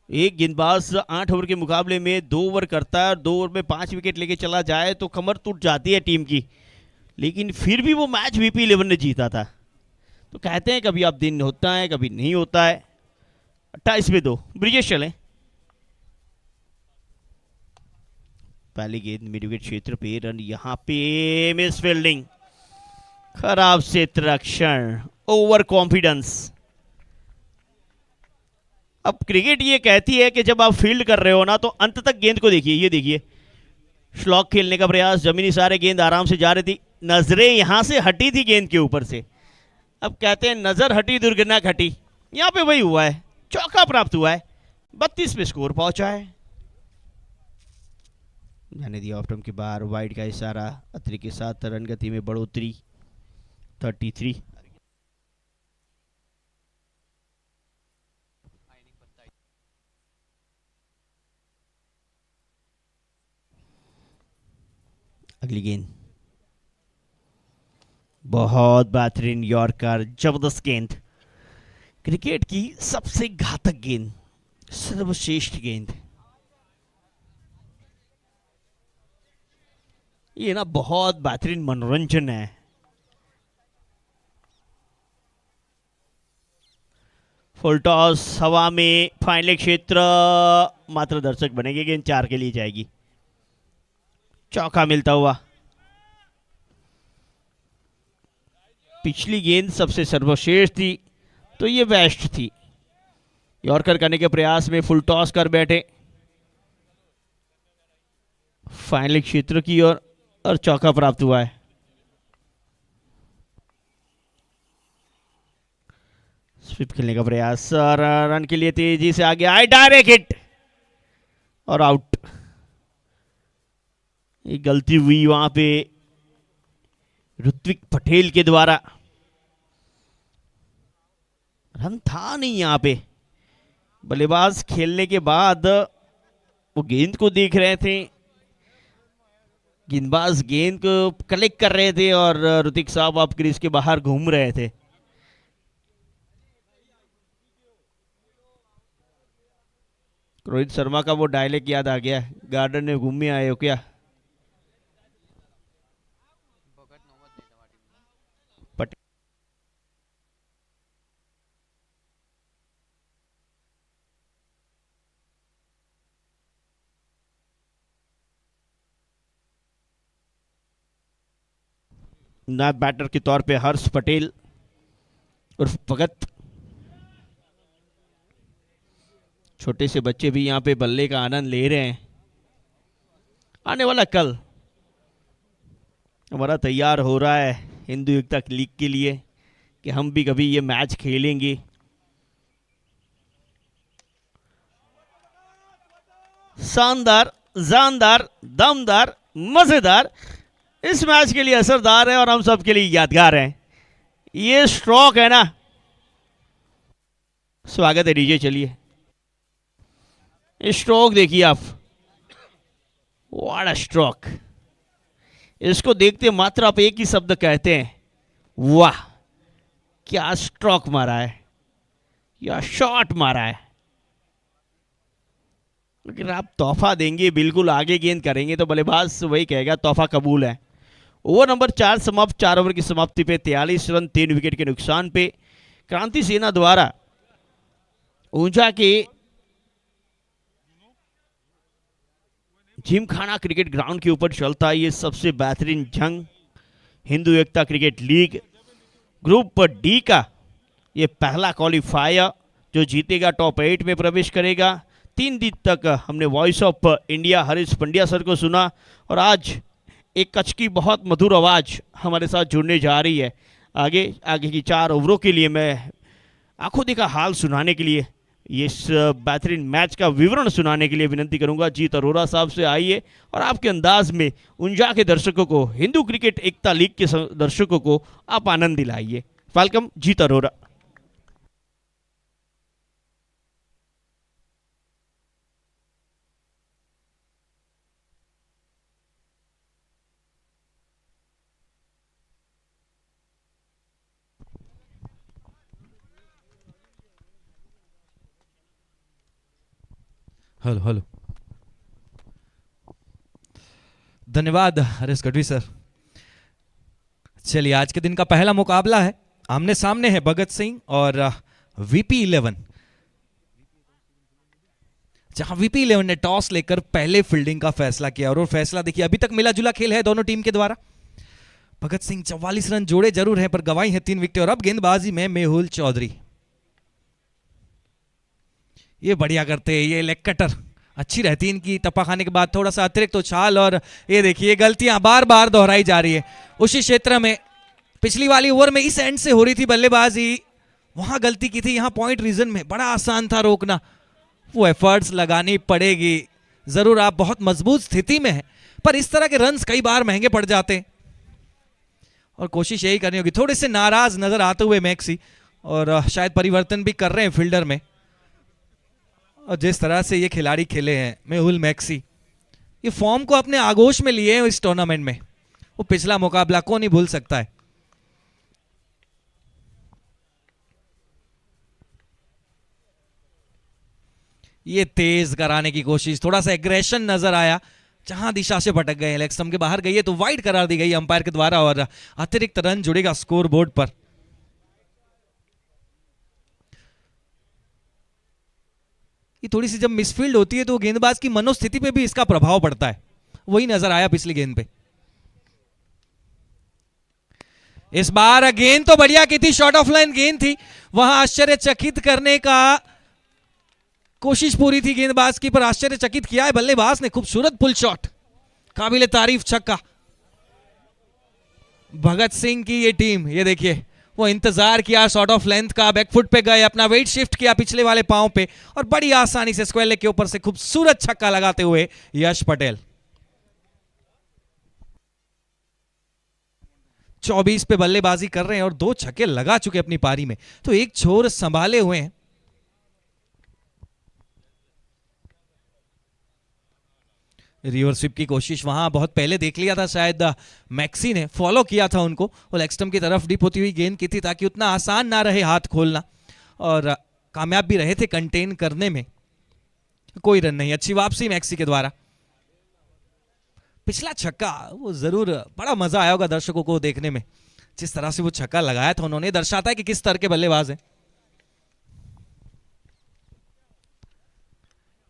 एक गेंदबाज 8 ओवर के मुकाबले में 2 ओवर करता है और 2 ओवर में 5 विकेट लेके चला जाए तो कमर टूट जाती है टीम की, लेकिन फिर भी वो मैच VP 11 ने जीता था। तो कहते हैं कभी आप दिन होता है कभी नहीं होता है। 28 पे 2। ब्रिजेश चले, पहली गेंद मिड विकेट क्षेत्र पे, रन यहाँ पे, मिस फील्डिंग, खराब क्षेत्ररक्षण, ओवर कॉन्फिडेंस। अब क्रिकेट ये कहती है कि जब आप फील्ड कर रहे हो ना, तो अंत तक गेंद को देखिए। ये देखिए, श्लॉक खेलने का प्रयास, जमीनी सारे गेंद आराम से जा रही थी, नजरें यहां से हटी थी गेंद के ऊपर से। अब कहते हैं नजर हटी दुर्घटना घटी, यहां पे वही हुआ है, चौका प्राप्त हुआ है, 32 पे स्कोर पहुंचा है। जाने दिया ऑफ टर्म के बाहर, वाइड का इशारा, अतरी के साथ रन गति में बढ़ोतरी, 33। अगली गेंद बहुत बेहतरीन यॉर्कर, जबरदस्त गेंद, क्रिकेट की सबसे घातक गेंद, सर्वश्रेष्ठ गेंद। ये ना बहुत बेहतरीन मनोरंजन है। फुल टॉस हवा में, फाइनल क्षेत्र, मात्र दर्शक बनेंगे, गेंद 4 के लिए जाएगी। चौका मिलता हुआ, पिछली गेंद सबसे सर्वश्रेष्ठ थी तो ये बेस्ट थी। यॉर्कर करने के प्रयास में फुल टॉस कर बैठे फाइनल क्षेत्र की ओर और चौका प्राप्त हुआ है। स्वीप खेलने का प्रयास और रन के लिए तेजी से आगे आए, डायरेक्ट हिट और आउट। एक गलती हुई वहां पे ऋत्विक पटेल के द्वारा, रन था नहीं यहां पे। बल्लेबाज खेलने के बाद वो गेंद को देख रहे थे, गेंदबाज गेंद को कलेक्ट कर रहे थे और ऋतिक साहब आप क्रीज के बाहर घूम रहे थे। रोहित शर्मा का वो डायलॉग याद आ गया, गार्डन में घूमे आए हो क्या। नायब बैटर के तौर पे हर्ष पटेल उर्फ भगत, छोटे से बच्चे भी यहाँ पे बल्ले का आनंद ले रहे हैं। आने वाला कल हमारा तैयार हो रहा है हिंदू एकता लीग के लिए कि हम भी कभी ये मैच खेलेंगे। शानदार, जानदार, दमदार, मजेदार, इस मैच के लिए असरदार है और हम सब के लिए यादगार है। ये स्ट्रोक है ना, स्वागत है डीजे। चलिए स्ट्रोक देखिए आप, व्हाट अ स्ट्रोक। इसको देखते मात्र आप एक ही शब्द कहते हैं, वाह क्या स्ट्रोक मारा है या शॉट मारा है। लेकिन आप तोहफा देंगे, बिल्कुल आगे गेंद करेंगे तो बल्लेबाज वही कहेगा तोहफा कबूल है। ओवर नंबर 4 समाप्त, 4 ओवर की समाप्ति पे 43 रन 3 विकेट के नुकसान पे क्रांति सेना द्वारा ऊंचा के जिमखाना क्रिकेट ग्राउंड के ऊपर चलता है ये सबसे बेहतरीन जंग, हिंदू एकता क्रिकेट लीग ग्रुप डी का ये पहला क्वालिफायर। जो जीतेगा टॉप 8 में प्रवेश करेगा। 3 दिन तक हमने voice of India Harish Pandya sir को सुना और आज एक कच्छ की बहुत मधुर आवाज़ हमारे साथ जुड़ने जा रही है। आगे की 4 ओवरों के लिए मैं आंखों देखा हाल सुनाने के लिए, ये इस बेहतरीन मैच का विवरण सुनाने के लिए विनती करूंगा जीत अरोरा साहब से। आइए और आपके अंदाज में ऊंजा के दर्शकों को, हिंदू क्रिकेट एकता लीग के दर्शकों को आप आनंद दिलाइए। वेलकम जीत अरोरा। हेलो हेलो, धन्यवाद हरीश गढ़वी सर। चलिए आज के दिन का पहला मुकाबला है, आमने सामने है भगत सिंह और वीपी 11, जहां वीपी 11 ने टॉस लेकर पहले फील्डिंग का फैसला किया और फैसला देखिए अभी तक मिला जुला खेल है दोनों टीम के द्वारा। भगत सिंह 44 रन जोड़े जरूर हैं पर गंवाई है 3 विकेट। और अब गेंदबाजी में मेहुल चौधरी, ये बढ़िया करते हैं, ये लेग कटर अच्छी रहती है इनकी। टप्पा खाने के बाद थोड़ा सा अतिरिक्त उछाल और ये देखिए गलतियां बार बार दोहराई जा रही है उसी क्षेत्र में। पिछली वाली ओवर में इस एंड से हो रही थी बल्लेबाजी, वहां गलती की थी, यहां पॉइंट रीजन में बड़ा आसान था रोकना। वो एफर्ट्स लगानी पड़ेगी जरूर, आप बहुत मजबूत स्थिति में हैं पर इस तरह के रन्स कई बार महंगे पड़ जाते हैं और कोशिश यही करनी होगी। थोड़े से नाराज नजर आते हुए मैक्सी और शायद परिवर्तन भी कर रहे हैं फील्डर में। और जिस तरह से ये खिलाड़ी खेले हैं मेहुल मैक्सी, ये फॉर्म को अपने आगोश में लिए हैं इस टूर्नामेंट में। वो पिछला मुकाबला कौन नहीं भूल सकता है। ये तेज कराने की कोशिश, थोड़ा सा एग्रेशन नजर आया, जहां दिशा से भटक गए, लेग स्टंप के बाहर गई है तो वाइड करार दी गई अंपायर के द्वारा और अतिरिक्त रन जुड़ेगा स्कोर बोर्ड पर। ये थोड़ी सी जब मिसफील्ड होती है तो गेंदबाज की मनोस्थिति पे भी इसका प्रभाव पड़ता है, वही नजर आया पिछली गेंद पे। इस बार गेंद तो बढ़िया की थी, शॉर्ट ऑफ लाइन गेंद थी, वहां आश्चर्यचकित करने का कोशिश पूरी थी गेंदबाज की पर आश्चर्यचकित किया है बल्लेबाज ने। खूबसूरत पुल शॉट, काबिले तारीफ छक्का। भगत सिंह की ये टीम, ये देखिए वो इंतजार किया शॉर्ट ऑफ लेंथ का, बैकफुट पे गए, अपना वेट शिफ्ट किया पिछले वाले पांव पे और बड़ी आसानी से स्क्वायर लेग के ऊपर से खूबसूरत छक्का लगाते हुए यश पटेल। 24 पे बल्लेबाजी कर रहे हैं और 2 छक्के लगा चुके अपनी पारी में, तो एक छोर संभाले हुए हैं। रिवर्स स्वीप की कोशिश वहां बहुत पहले देख लिया था शायद मैक्सी ने, फॉलो किया था उनको, वो लेग स्टंप की तरफ डीप होती हुई गेंद की थी ताकि उतना आसान ना रहे हाथ खोलना और कामयाब भी रहे थे कंटेन करने में। कोई रन नहीं, अच्छी वापसी मैक्सी के द्वारा। पिछला छक्का वो जरूर बड़ा मजा आया होगा दर्शकों को देखने में, जिस तरह से वो छक्का लगाया था उन्होंने, दर्शाता है कि किस तरह के बल्लेबाज हैं।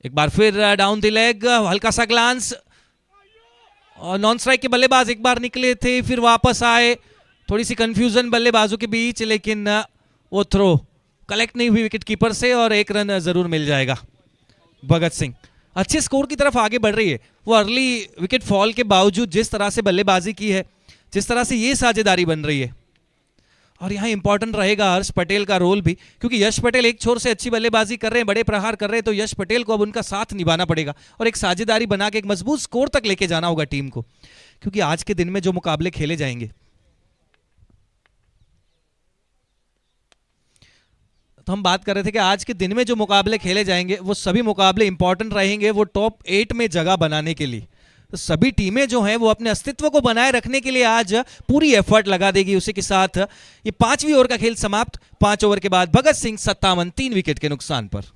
एक बार फिर डाउन द लेग, हल्का सा ग्लांस और नॉन स्ट्राइक के बल्लेबाज एक बार निकले थे फिर वापस आए, थोड़ी सी कंफ्यूजन बल्लेबाजों के बीच, लेकिन वो थ्रो कलेक्ट नहीं हुई विकेट कीपर से और 1 रन जरूर मिल जाएगा। भगत सिंह अच्छे स्कोर की तरफ आगे बढ़ रही है, वो अर्ली विकेट फॉल के बावजूद जिस तरह से बल्लेबाजी की है, जिस तरह से ये साझेदारी बन रही है। और यहाँ इंपॉर्टेंट रहेगा हर्ष पटेल का रोल भी, क्योंकि यश पटेल एक छोर से अच्छी बल्लेबाजी कर रहे हैं, बड़े प्रहार कर रहे हैं, तो यश पटेल को अब उनका साथ निभाना पड़ेगा और एक साझेदारी बना के एक मजबूत स्कोर तक लेके जाना होगा टीम को, क्योंकि आज के दिन में जो मुकाबले खेले जाएंगे, तो हम बात कर रहे थे कि आज के दिन में जो मुकाबले खेले जाएंगे वो सभी मुकाबले इंपॉर्टेंट रहेंगे वो टॉप 8 में जगह बनाने के लिए। तो सभी टीमें जो हैं वो अपने अस्तित्व को बनाए रखने के लिए आज पूरी एफर्ट लगा देगी। उसी के साथ ये 5वीं ओवर का खेल समाप्त। 5 ओवर के बाद भगत सिंह 57 3 विकेट के नुकसान पर।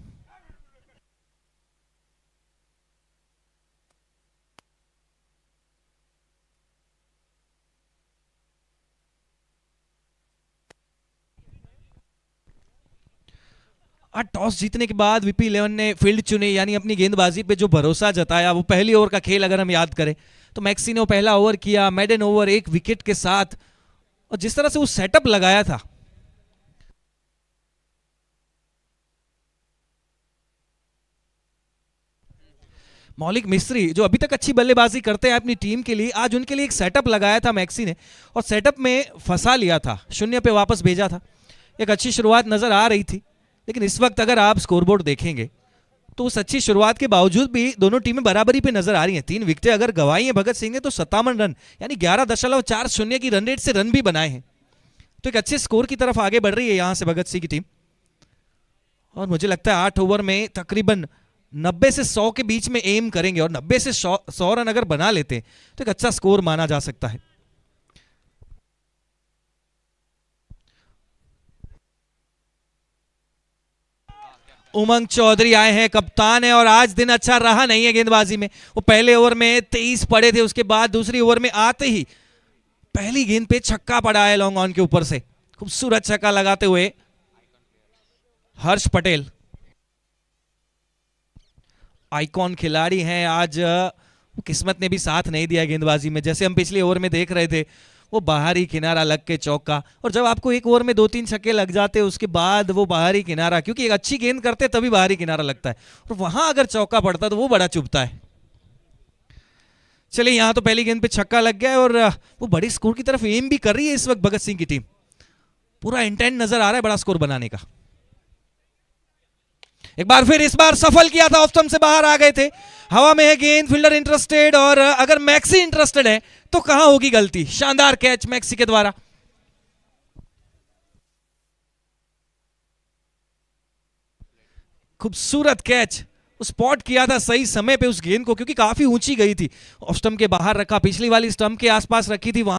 आज टॉस जीतने के बाद वीपी 11 ने फील्ड चुनी, यानी अपनी गेंदबाजी पे जो भरोसा जताया। वो पहली ओवर का खेल अगर हम याद करें तो मैक्सी ने वो पहला ओवर किया, मेडन ओवर 1 विकेट के साथ, और जिस तरह से वो सेटअप लगाया था, मौलिक मिस्त्री जो अभी तक अच्छी बल्लेबाजी करते हैं अपनी टीम के लिए, आज उनके लिए एक सेटअप लगाया था मैक्सी ने और सेटअप में फंसा लिया था, 0 पे वापस भेजा था। एक अच्छी शुरुआत नजर आ रही थी, लेकिन इस वक्त अगर आप स्कोरबोर्ड देखेंगे तो उस अच्छी शुरुआत के बावजूद भी दोनों टीमें बराबरी पे नजर आ रही हैं। 3 विकेटें अगर गंवाई हैं भगत सिंह ने तो 57 रन यानी 11.40 की रन रेट से रन भी बनाए हैं, तो एक अच्छे स्कोर की तरफ आगे बढ़ रही है यहां से भगत सिंह की टीम। और मुझे लगता है 8 ओवर में तकरीबन 90 से 100 के बीच में एम करेंगे और 90 से 100 रन अगर बना लेते हैं तो एक अच्छा स्कोर माना जा सकता है। उमंग चौधरी आए हैं, कप्तान है, और आज दिन अच्छा रहा नहीं है गेंदबाजी में। वो पहले ओवर में 23 पड़े थे, उसके बाद दूसरी ओवर में आते ही पहली गेंद पे छक्का पड़ा है लॉन्ग ऑन के ऊपर से, खूबसूरत छक्का लगाते हुए हर्ष पटेल। आइकॉन खिलाड़ी हैं, आज किस्मत ने भी साथ नहीं दिया गेंदबाजी में। जैसे हम पिछले ओवर में देख रहे थे वो बाहरी किनारा लग के चौका, और जब आपको एक ओवर में 2-3 छक्के लग जाते उसके बाद वो बाहरी किनारा, क्योंकि एक अच्छी गेंद करते तभी बाहरी किनारा लगता है, और वहां अगर चौका पड़ता तो वो बड़ा चुभता है। चलिए यहां तो पहली गेंद पे छक्का लग गया है और वो बड़ी स्कोर की तरफ एम भी कर रही है इस वक्त भगत सिंह की टीम। पूरा इंटेंट नजर आ रहा है बड़ा स्कोर बनाने का। एक बार फिर इस बार सफल किया था, ऑफ स्टंप से बाहर आ गए थे, हवा में है गेंद, फील्डर इंटरेस्टेड, और अगर मैक्सी इंटरेस्टेड है तो कहां होगी गलती। शानदार कैच मैक्सी के द्वारा। खूबसूरत कैच, स्पॉट किया था सही समय पे उस गेंद को, क्योंकि काफी ऊंची गई थी। ऑफ स्टंप के बाहर रखा, पिछली वाली स्टंप के आसपास रखी थी, वहां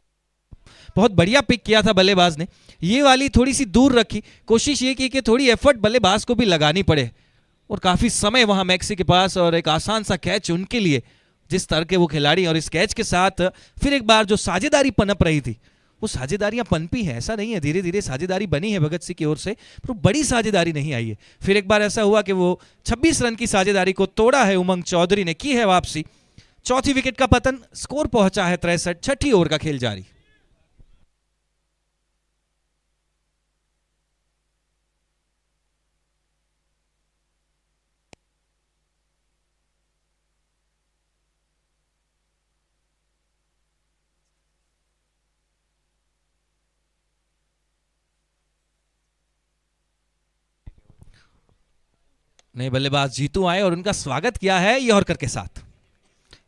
बहुत बढ़िया पिक किया था बल्लेबाज ने। ये वाली थोड़ी सी दूर रखी, कोशिश ये की कि थोड़ी एफर्ट बल्लेबाज को भी लगानी पड़े, और काफी समय वहां मैक्सी के पास, और एक आसान सा कैच उनके लिए, जिस तरह के वो खिलाड़ी। और इस कैच के साथ फिर एक बार जो साझेदारी पनप रही थी वो साझेदारियां पनपी हैं, ऐसा नहीं है, धीरे धीरे साझेदारी बनी है भगत सिंह की ओर से, पर बड़ी साझेदारी नहीं आई है। फिर एक बार ऐसा हुआ कि वो 26 रन की साझेदारी को तोड़ा है उमंग चौधरी ने, की है वापसी। चौथी विकेट का पतन, स्कोर पहुंचा है 63। छठी ओवर का खेल जारी। नए बल्लेबाज जीतू आए और उनका स्वागत किया है यॉर्कर के साथ।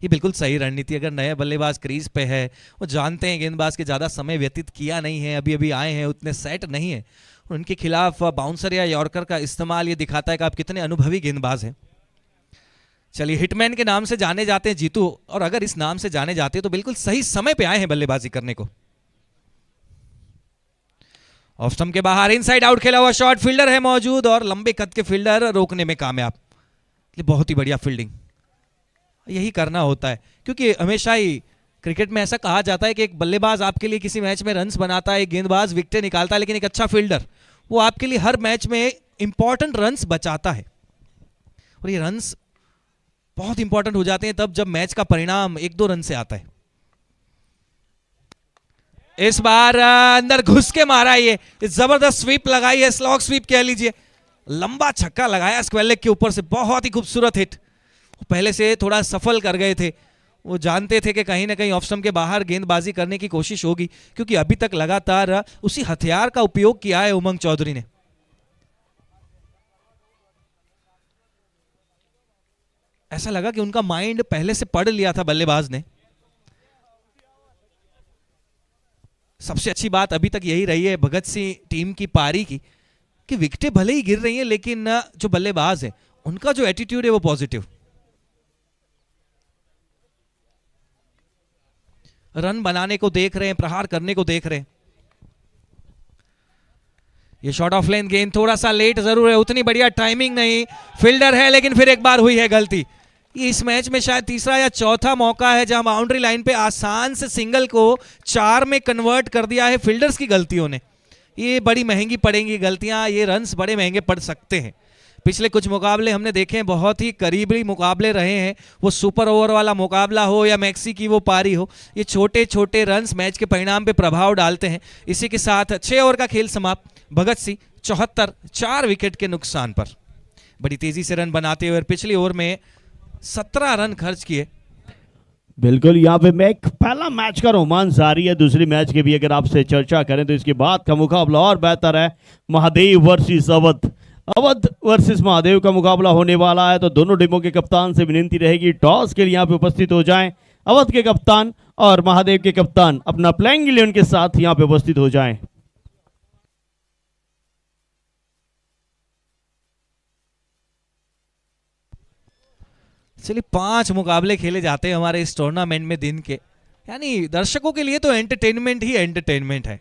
ये बिल्कुल सही रणनीति। अगर नए बल्लेबाज क्रीज पे है, वो जानते हैं गेंदबाज के ज़्यादा समय व्यतीत किया नहीं है, अभी अभी आए हैं, उतने सेट नहीं है, उनके खिलाफ बाउंसर या यॉर्कर का इस्तेमाल ये दिखाता है कि आप कितने अनुभवी गेंदबाज हैं। चलिए, हिटमैन के नाम से जाने जाते हैं जीतू, और अगर इस नाम से जाने जाते हैं तो बिल्कुल सही समय पे आए हैं बल्लेबाजी करने को। ऑफ स्टंप के बाहर इनसाइड आउट खेला हुआ शॉट, फील्डर है मौजूद और लंबे कद के फील्डर रोकने में कामयाब। बहुत ही बढ़िया फील्डिंग, यही करना होता है, क्योंकि हमेशा ही क्रिकेट में ऐसा कहा जाता है कि एक बल्लेबाज आपके लिए किसी मैच में रन्स बनाता है, एक गेंदबाज विकेटें निकालता है, लेकिन एक अच्छा फील्डर वो आपके लिए हर मैच में इंपॉर्टेंट रन्स बचाता है। और ये रन्स बहुत इंपॉर्टेंट हो जाते हैं तब जब मैच का परिणाम 1-2 रन से आता है। इस बार अंदर घुस के मारा, ये जबरदस्त स्वीप लगाई है, स्लॉग स्वीप कह लीजिए, लंबा छक्का लगाया स्क्वेयर लेग के ऊपर से, बहुत ही खूबसूरत हिट। पहले से थोड़ा सफल कर गए थे, वो जानते थे कि कहीं ना कहीं ऑफ स्टंप के बाहर गेंदबाजी करने की कोशिश होगी, क्योंकि अभी तक लगातार उसी हथियार का उपयोग किया है उमंग चौधरी ने। ऐसा लगा कि उनका माइंड पहले से पढ़ लिया था बल्लेबाज ने। सबसे अच्छी बात अभी तक यही रही है भगत सिंह टीम की पारी की कि विकेटें भले ही गिर रही हैं, लेकिन जो बल्लेबाज है उनका जो एटीट्यूड है वो पॉजिटिव। रन बनाने को देख रहे हैं, प्रहार करने को देख रहे हैं। ये शॉट ऑफ लेंथ गेंद थोड़ा सा लेट जरूर है, उतनी बढ़िया टाइमिंग नहीं, फील्डर है लेकिन फिर एक बार हुई है गलती। ये इस मैच में शायद तीसरा या चौथा मौका है जहां बाउंड्री लाइन पे आसान से सिंगल को 4 में कन्वर्ट कर दिया है फील्डर्स की गलतियों ने। ये बड़ी महंगी पड़ेंगी गलतियां, ये रन्स बड़े महंगे पड़ सकते हैं। पिछले कुछ मुकाबले हमने देखे हैं, बहुत ही करीबी मुकाबले रहे हैं, वो सुपर ओवर वाला मुकाबला हो या मैक्सी की वो पारी हो, ये छोटे छोटे रन्स मैच के परिणाम पे प्रभाव डालते हैं। इसी के साथ 6 ओवर का खेल समाप्त, भगत सिंह 74 4 विकेट के नुकसान पर बड़ी तेजी से रन बनाते हुए पिछली ओवर में 17 रन खर्च किए। बिल्कुल, यहाँ पे पहला मैच का रोमांच जारी है। दूसरी मैच की भी अगर आपसे चर्चा करें तो इसके बाद का मुकाबला और बेहतर है। महादेव वर्सेस अवध, अवध वर्सेस महादेव का मुकाबला होने वाला है। तो दोनों टीमों के कप्तान से विनती रहेगी टॉस के लिए यहाँ पे उपस्थित हो जाएं। अवध के कप्तान और महादेव के कप्तान अपना प्लेइंग 11 के साथ यहाँ पे उपस्थित हो जाएं। चलिए 5 मुकाबले खेले जाते हैं हमारे इस टूर्नामेंट में दिन के, यानी दर्शकों के लिए तो एंटरटेनमेंट ही एंटरटेनमेंट है।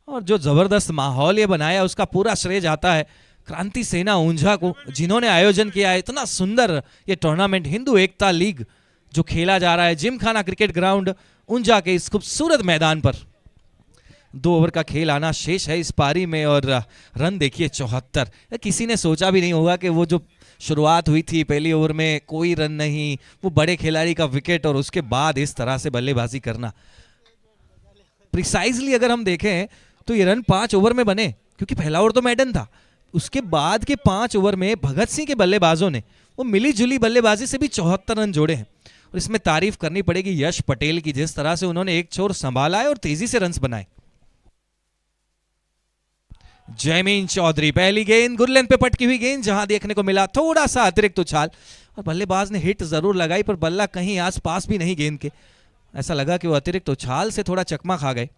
और जो जबरदस्त माहौल ये बनाया उसका पूरा श्रेय जाता है क्रांति सेना ऊंझा को, जिन्होंने आयोजन किया है इतना सुंदर ये टूर्नामेंट। हिंदू एकता लीग जो खेला जा रहा है जिमखाना क्रिकेट ग्राउंड ऊंझा के इस खूबसूरत मैदान पर। 2 ओवर का खेल आना शेष है इस पारी में और रन देखिए 74। किसी ने सोचा भी नहीं होगा कि वो जो शुरुआत हुई थी पहली ओवर में कोई रन नहीं, वो बड़े खिलाड़ी का विकेट और उसके बाद इस तरह से बल्लेबाजी करना। प्रिसाइजली अगर हम देखें तो ये रन 5 ओवर में बने, क्योंकि पहला ओवर तो मैडन था, उसके बाद के 5 ओवर में भगत सिंह के बल्लेबाजों ने वो मिली जुली बल्लेबाजी से भी 74 रन जोड़े हैं। और इसमें तारीफ करनी पड़ेगी यश पटेल की, जिस तरह से उन्होंने एक छोर संभाला है और तेजी से रन बनाए। जयमीन चौधरी, पहली गेंद गुड लेंथ पे पटकी हुई गेंद, जहां देखने को मिला थोड़ा सा अतिरिक्त उछाल और बल्लेबाज ने हिट जरूर लगाई पर बल्ला कहीं आसपास भी नहीं गेंद के। ऐसा लगा कि वो अतिरिक्त उछाल से थोड़ा चकमा खा गए।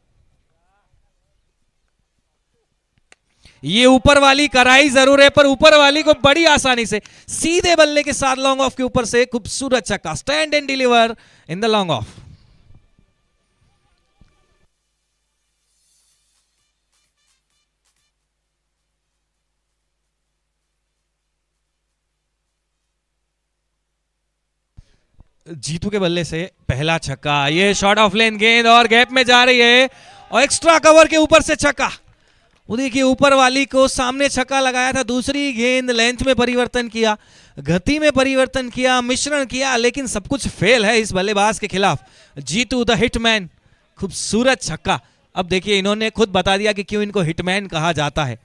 ये ऊपर वाली कराई जरूर है पर ऊपर वाली को बड़ी आसानी से सीधे बल्ले के साथ लॉन्ग ऑफ के ऊपर से खूबसूरत छक्का, stand and deliver in the long off. Jitu के बल्ले से पहला छक्का, ये शॉट ऑफ लेन गेंद और गैप में जा रही है और एक्स्ट्रा कवर के ऊपर से छक्का। वो देखिए ऊपर वाली को सामने छक्का लगाया था, दूसरी गेंद लेंथ में परिवर्तन किया, गति में परिवर्तन किया, मिश्रण किया, लेकिन सब कुछ फेल है इस बल्लेबाज के खिलाफ। जीतू द हिटमैन, खूबसूरत छक्का। अब देखिए इन्होंने खुद बता दिया कि क्यों इनको हिटमैन कहा जाता है।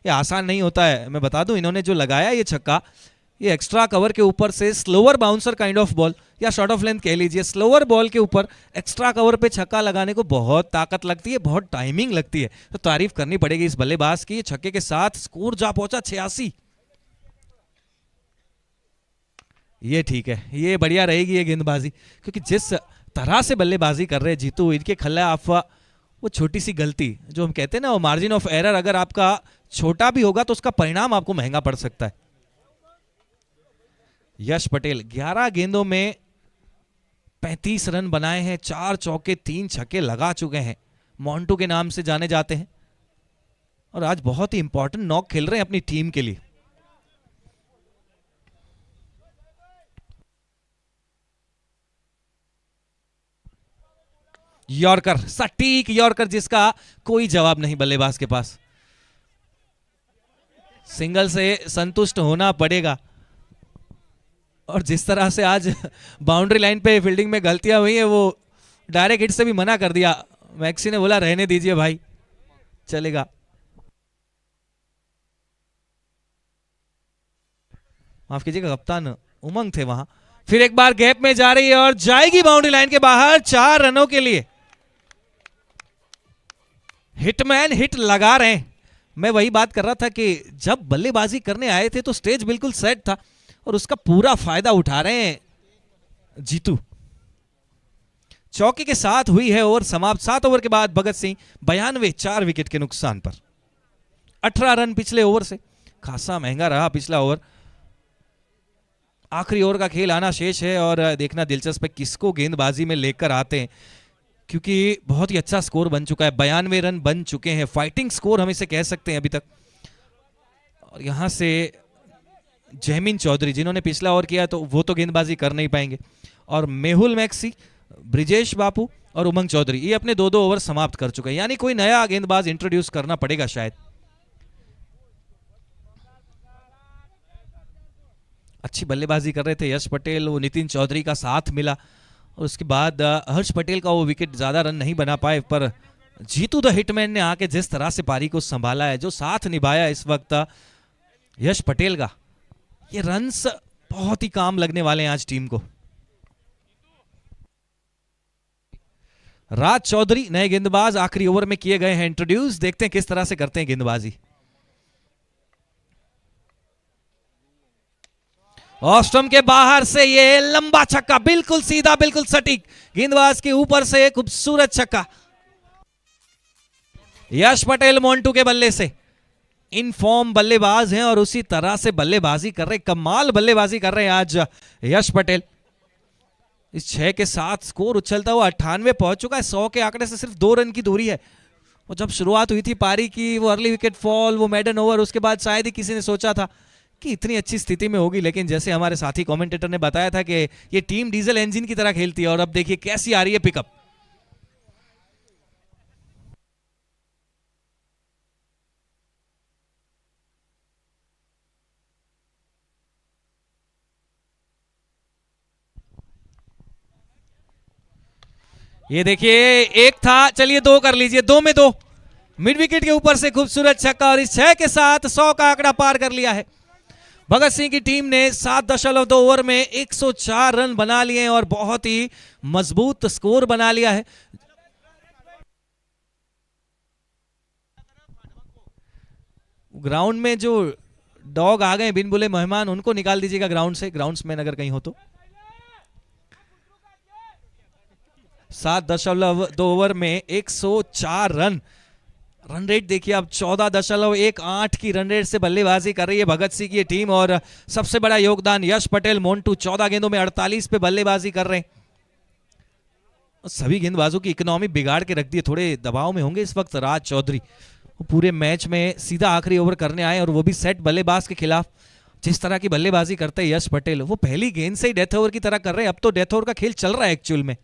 ये आसान नहीं होता है, मैं बता दूं इन्होंने जो लगाया ये छक्का, ये एक्स्ट्रा कवर के ऊपर से slower bouncer kind of ball या शॉर्ट ऑफ लेंथ कह लीजिए, स्लोअर बॉल के ऊपर एक्स्ट्रा कवर पे छक्का लगाने को बहुत ताकत लगती है, बहुत टाइमिंग लगती है। तो तारीफ करनी पड़ेगी इस बल्लेबाज की। छक्के के साथ स्कोर जा पहुंचा 86। ये ठीक है, ये बढ़िया रहेगी ये गेंदबाजी, क्योंकि जिस तरह से बल्लेबाजी कर रहे हैं जीतू, इनके खिलाफ वो छोटी सी गलती जो हम कहते हैं ना, वो मार्जिन ऑफ एरर अगर आपका छोटा भी होगा तो उसका परिणाम आपको महंगा पड़ सकता है। यश पटेल 11 गेंदों में 35 रन बनाए हैं, 4 चौके 3 छक्के लगा चुके हैं, मोंटू के नाम से जाने जाते हैं और आज बहुत ही इंपॉर्टेंट नॉक खेल रहे हैं अपनी टीम के लिए। यॉर्कर, सटीक यॉर्कर जिसका कोई जवाब नहीं बल्लेबाज के पास। सिंगल से संतुष्ट होना पड़ेगा। और जिस तरह से आज बाउंड्री लाइन पे फील्डिंग में गलतियां हुई है, वो डायरेक्ट हिट से भी मना कर दिया। मैक्सी ने बोला रहने दीजिए भाई, चलेगा। माफ कीजिएगा, कप्तान उमंग थे वहां। फिर एक बार गैप में जा रही है और जाएगी बाउंड्री लाइन के बाहर 4 रनों के लिए। हिटमैन हिट लगा रहे हैं। मैं वही बात कर रहा था कि जब बल्लेबाजी करने आए थे तो स्टेज बिल्कुल सेट था और उसका पूरा फायदा उठा रहे हैं जीतू। चौकी के साथ हुई है ओवर समाप्त। 7 ओवर के बाद भगत सिंह 92 4 विकेट के नुकसान पर। 18 रन पिछले ओवर से, खासा महंगा रहा पिछला ओवर। आखिरी ओवर का खेल आना शेष है और देखना दिलचस्प है किसको गेंदबाजी में लेकर आते हैं, क्योंकि बहुत ही अच्छा स्कोर बन चुका है। 92 रन बन चुके हैं, फाइटिंग स्कोर हम इसे कह सकते हैं अभी तक। और यहां से जयमीन चौधरी जिन्होंने पिछला ओवर किया तो वो तो गेंदबाजी कर नहीं पाएंगे, और मेहुल मैक्सी, ब्रिजेश बापू और उमंग चौधरी ये अपने 2-2 ओवर समाप्त कर चुके हैं। यानी कोई नया गेंदबाज इंट्रोड्यूस करना पड़ेगा शायद। अच्छी बल्लेबाजी कर रहे थे यश पटेल, वो नितिन चौधरी का साथ मिला और उसके बाद हर्ष पटेल का वो विकेट ज्यादा रन नहीं बना पाए, पर जीतू द हिटमैन ने आके जिस तरह से पारी को संभाला है, जो साथ निभाया इस वक्त यश पटेल का, ये रन्स बहुत ही काम लगने वाले हैं आज टीम को। राज चौधरी नए गेंदबाज आखिरी ओवर में किए गए हैं इंट्रोड्यूस। देखते हैं किस तरह से करते हैं गेंदबाजी। ऑस्ट्रम के बाहर से ये लंबा छक्का, बिल्कुल सीधा, बिल्कुल सटीक, गेंदबाज के ऊपर से खूबसूरत छक्का। यश पटेल मोंटू के बल्ले से इन फॉर्म बल्लेबाज हैं और उसी तरह से बल्लेबाजी कर रहे, कमाल बल्लेबाजी कर रहे हैं आज यश पटेल। इस 6 के साथ स्कोर उछलता हुआ 98 पहुंच चुका है। 100 के आंकड़े से सिर्फ 2 रन की दूरी है। और जब शुरुआत हुई थी पारी की, वो अर्ली विकेट फॉल, वो मेडन ओवर, उसके बाद शायद ही किसी ने सोचा था कि इतनी अच्छी स्थिति में होगी, लेकिन जैसे हमारे साथी कमेंटेटर ने बताया था कि ये टीम डीजल इंजन की तरह खेलती है, और अब देखिए कैसी आ रही है पिकअप। ये देखिए एक था, चलिए 2 कर लीजिए, 2 में 2, मिड विकेट के ऊपर से खूबसूरत छक्का, और इस 6 के साथ 100 का आंकड़ा पार कर लिया है। भगत सिंह की टीम ने 7.2 ओवर में 104 रन बना लिए हैं और बहुत ही मजबूत स्कोर बना लिया है। ग्राउंड में जो डॉग आ गए बिन बुले मेहमान, उनको निकाल दीजिएगा ग्राउंड से, ग्राउंड्समैन अगर कहीं हो तो। 7.2 ओवर में 104 रन, रन रेट देखिए अब 14.18 की रन रेट से बल्लेबाजी कर रही है भगत सिंह की टीम, और सबसे बड़ा योगदान यश पटेल मोंटू 14 गेंदों में 48 पे बल्लेबाजी कर रहे हैं। सभी गेंदबाजों की इकोनॉमी बिगाड़ के रख दी। थोड़े दबाव में होंगे इस वक्त राज चौधरी, वो पूरे मैच में सीधा आखिरी ओवर करने आए और वो भी सेट बल्लेबाज के खिलाफ। जिस तरह की बल्लेबाजी करते हैं यश पटेल, वो पहली गेंद से ही डेथ ओवर की तरह कर रहे हैं। अब तो डेथ ओवर का खेल चल रहा है एक्चुअल में।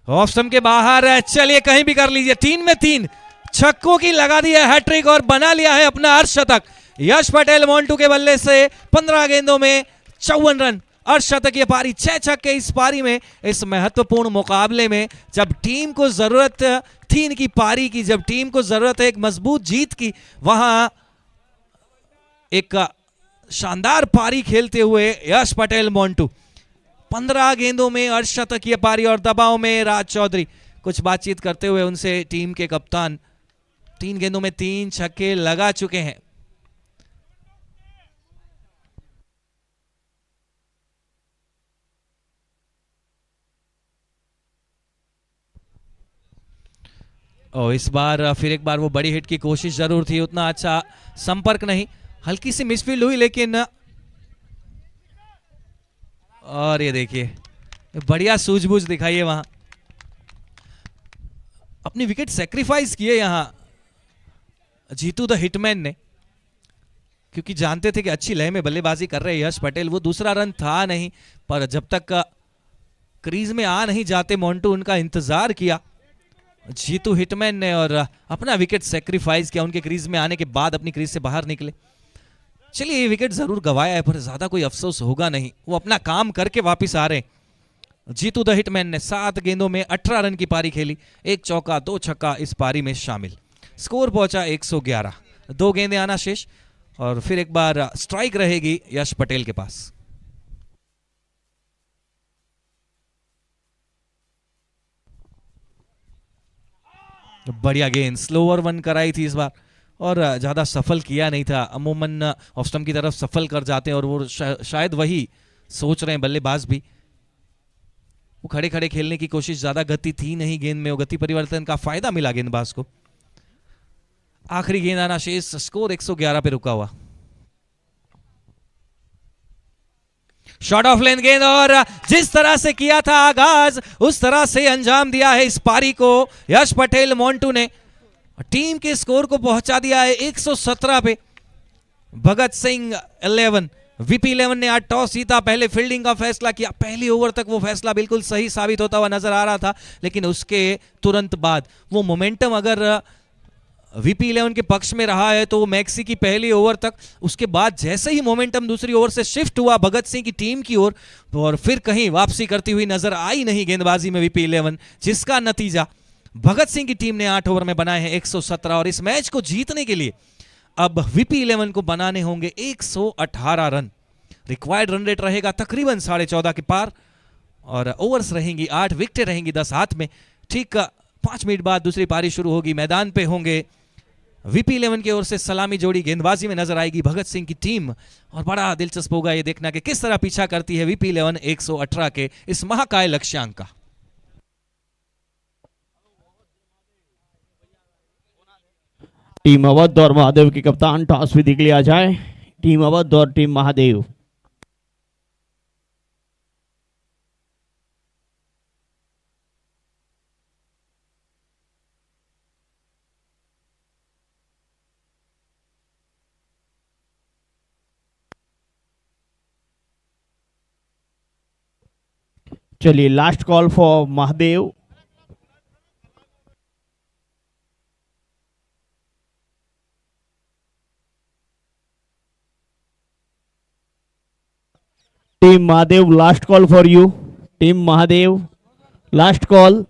ऑफ स्टंप के बाहर, चलिए कहीं भी कर लीजिए, 3 में 3 छक्कों की लगा दी है हैट्रिक और बना लिया है अपना अर्धशतक। यश पटेल मोंटू के बल्ले से 15 गेंदों में 54 रन, अर्धशतकीय पारी, 6 छक्के इस पारी में, इस महत्वपूर्ण मुकाबले में। जब टीम को जरूरत थी इनकी पारी की, जब टीम को जरूरत है एक मजबूत जीत की, वहां एक शानदार पारी खेलते हुए यश पटेल मोंटू 15 गेंदों में अर्धशतकीय पारी, और दबाव में राज चौधरी कुछ बातचीत करते हुए उनसे टीम के कप्तान 3 गेंदों में 3 छक्के लगा चुके हैं। और इस बार फिर एक बार वो बड़ी हिट की कोशिश जरूर थी, उतना अच्छा संपर्क नहीं, हल्की सी मिसफील्ड हुई, लेकिन और ये देखिए बढ़िया सूझबूझ दिखाई है वहां, अपनी विकेट सेक्रीफाइस किए यहां जीतू द हिटमैन ने, क्योंकि जानते थे कि अच्छी लय में बल्लेबाजी कर रहे यश पटेल। वो दूसरा रन था नहीं, पर जब तक क्रीज में आ नहीं जाते मोंटू, उनका इंतजार किया जीतू हिटमैन ने और अपना विकेट सेक्रीफाइस किया। उनके क्रीज में आने के बाद अपनी क्रीज से बाहर निकले। चलिए ये विकेट जरूर गवाया है, पर ज्यादा कोई अफसोस होगा नहीं, वो अपना काम करके वापस आ रहे हैं। जीतू द हिटमैन ने 7 गेंदों में 18 रन की पारी खेली, 1 चौका 2 छक्का इस पारी में शामिल। स्कोर पहुंचा 111, 2 गेंदें आना शेष, और फिर एक बार स्ट्राइक रहेगी यश पटेल के पास। बढ़िया गेंद, स्लोअर वन कराई थी इस बार और ज़्यादा सफल किया नहीं था। अमूमन ऑफ स्टंप की तरफ सफल कर जाते हैं और वो शायद वही सोच रहे हैं बल्लेबाज भी। वो खड़े खड़े खेलने की कोशिश, ज़्यादा गति थी नहीं गेंद में, वो गति परिवर्तन का फायदा मिला गेंदबाज को। आखिरी गेंद आना शेष, स्कोर 111 पे रुका हुआ। शॉट ऑफ लेंथ गेंद और जिस तरह से किया था आगाज उस तरह से अंजाम दिया है इस पारी को यश पटेल मोंटू ने। टीम के स्कोर को पहुंचा दिया है 117 पे। भगत सिंह 11, वीपी 11 ने आज टॉस जीता, पहले फील्डिंग का फैसला किया। पहली ओवर तक वो फैसला बिल्कुल सही साबित होता हुआ नजर आ रहा था, लेकिन उसके तुरंत बाद वो मोमेंटम अगर वीपी 11 के पक्ष में रहा है तो मैक्सी की पहली ओवर तक, उसके बाद जैसे ही मोमेंटम दूसरी ओवर से शिफ्ट हुआ भगत सिंह की टीम की ओर और फिर कहीं वापसी करती हुई नजर आई नहीं गेंदबाजी में वीपी 11, जिसका नतीजा भगत सिंह की टीम ने 8 ओवर में बनाए हैं 117 और इस मैच को जीतने के लिए अब वीपी 11 को बनाने होंगे 118 रन। रिक्वायर्ड रन रेट रहेगा तकरीबन 14.5 के पार और ओवर्स रहेंगी 8, विकेटें रहेंगी 10 हाथ में। ठीक 5 मिनट बाद दूसरी पारी शुरू होगी। मैदान पे होंगे वीपी 11 की ओर से सलामी जोड़ी, गेंदबाजी में नजर आएगी भगत सिंह की टीम और बड़ा दिलचस्प होगा ये देखना कि किस तरह पीछा करती है वीपी 11 118 के इस महाकाय लक्ष्यांक का। टीम अवध और महादेव के कप्तान टॉस विधि के लिए आ जाए। टीम अवध और टीम महादेव। चलिए last call for Mahadev. Team Mahadev last call for you. Team Mahadev last call.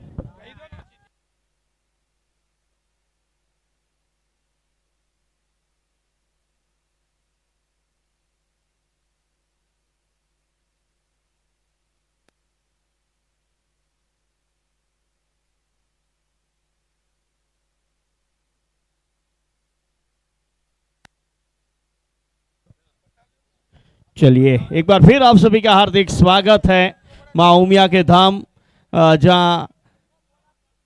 चलिए एक बार फिर आप सभी का हार्दिक स्वागत है माँ उमिया के धाम, जहां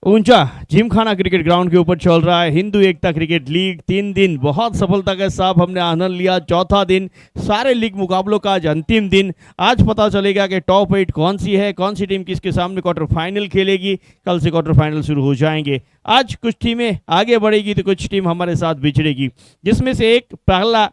ऊंचा जिमखाना क्रिकेट ग्राउंड के ऊपर चल रहा है हिंदू एकता क्रिकेट लीग। 3 दिन बहुत सफलता के साथ हमने आनंद लिया। चौथा दिन, सारे लीग मुकाबलों का आज अंतिम दिन। आज पता चलेगा कि टॉप 8 कौन सी है, कौन सी टीम किसके सामने क्वार्टर फाइनल खेलेगी। कल से क्वार्टर फाइनल शुरू हो जाएंगे। आज कुछ टीमें आगे बढ़ेगी तो कुछ टीम हमारे साथ बिछड़ेगी, जिसमें से एक पहला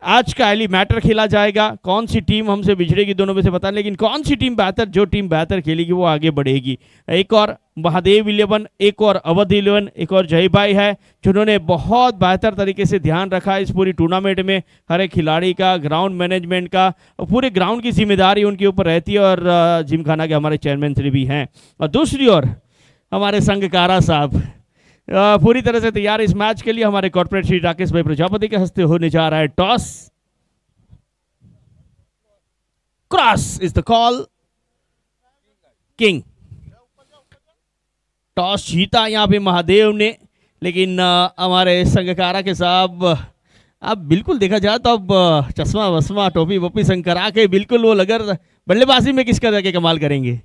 आज का एली मैटर खेला जाएगा। कौन सी टीम हमसे बिछड़ेगी दोनों में से पता नहीं, लेकिन कौन सी टीम बेहतर, जो टीम बेहतर खेलेगी वो आगे बढ़ेगी। एक और महादेव 11, एक और अवध 11, एक और जय भाई है जिन्होंने बहुत बेहतर तरीके से ध्यान रखा इस पूरी टूर्नामेंट में। हर एक खिलाड़ी का, ग्राउंड मैनेजमेंट का, पूरे ग्राउंड की जिम्मेदारी उनके ऊपर रहती है और जिमखाना के हमारे चेयरमैन श्री भी हैं। और दूसरी ओर हमारे संघकारा साहब पूरी तरह से तैयार इस मैच के लिए। हमारे कॉर्पोरेट श्री राकेश भाई प्रजापति के हस्ते होने जा रहा है toss. Cross is the call. King. Toss जीता यहां पे महादेव ने, लेकिन हमारे संघकारा के साहब अब बिल्कुल देखा जाए तो अब चश्मा वस्मा टोपी वोपी संग करा के बिल्कुल वो लगर बल्लेबाजी में किस तरह के कमाल करेंगे।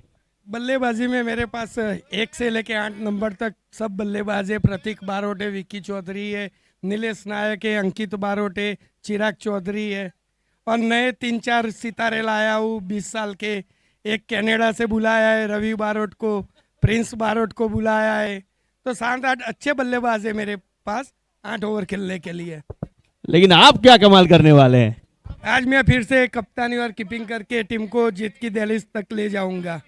बल्लेबाजी में मेरे पास 1 से लेके 8 नंबर तक सब बल्लेबाज है। प्रतीक बारोटे, विक्की चौधरी है, नीलेश नायक है, अंकित बारोटे, चिराग चौधरी है और नए 3-4 सितारे लाया हूँ 20 साल के। एक कनाडा से बुलाया है रवि बारोट को, प्रिंस बारोट को बुलाया है। तो 7-8 अच्छे बल्लेबाज है मेरे पास 8 ओवर खेलने के लिए। लेकिन आप क्या कमाल करने वाले हैं? आज मैं फिर से कप्तानी और कीपिंग करके टीम को जीत की दहलीज तक ले जाऊंगा।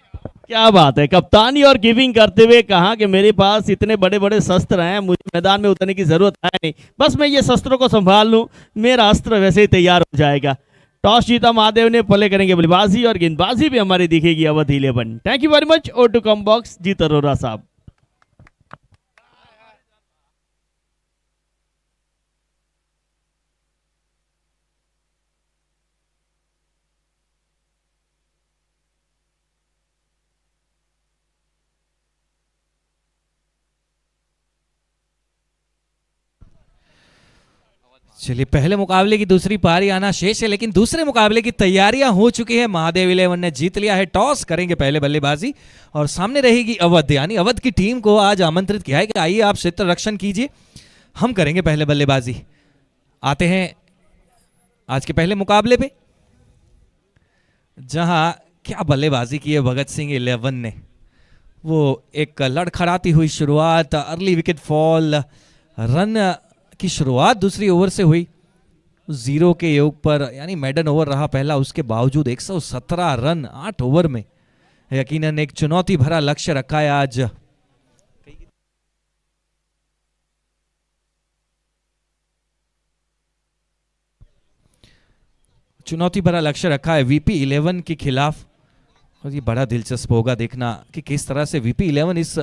क्या बात है, कप्तानी और कीपिंग करते हुए कहा कि मेरे पास इतने बड़े बड़े शस्त्र हैं, मुझे मैदान में उतरने की जरूरत है नहीं, बस मैं ये शस्त्रों को संभाल लूं, मेरा अस्त्र वैसे ही तैयार हो जाएगा। टॉस जीता महादेव ने, पहले करेंगे बल्लेबाजी और गेंदबाजी भी हमारी दिखेगी Awadh 11। Thank you very much. ओ to come box Jeet Arora साहब। चलिए पहले मुकाबले की दूसरी पारी आना शेष है, लेकिन दूसरे मुकाबले की तैयारियां हो चुकी है। महादेव 11 ने जीत लिया है, टॉस करेंगे पहले बल्लेबाजी और सामने रहेगी अवध, यानी अवध की टीम को आज आमंत्रित किया है कि आइए आप क्षेत्र रक्षण कीजिए, हम करेंगे पहले बल्लेबाजी। आते हैं आज के पहले मुकाबले पे, जहां क्या बल्लेबाजी की है भगत सिंह 11 ने। वो एक लड़खड़ाती हुई शुरुआत, अर्ली विकेट फॉल, रन की शुरुआत दूसरी ओवर से हुई 0 के योग पर, यानी मेडन ओवर रहा पहला, उसके बावजूद 117 रन 8 ओवर में। यकीनन एक चुनौती भरा लक्ष्य रखा है आज। चुनौती भरा लक्ष्य रखा है वीपी 11 के खिलाफ, और ये बड़ा दिलचस्प होगा देखना कि किस तरह से वीपी 11 इस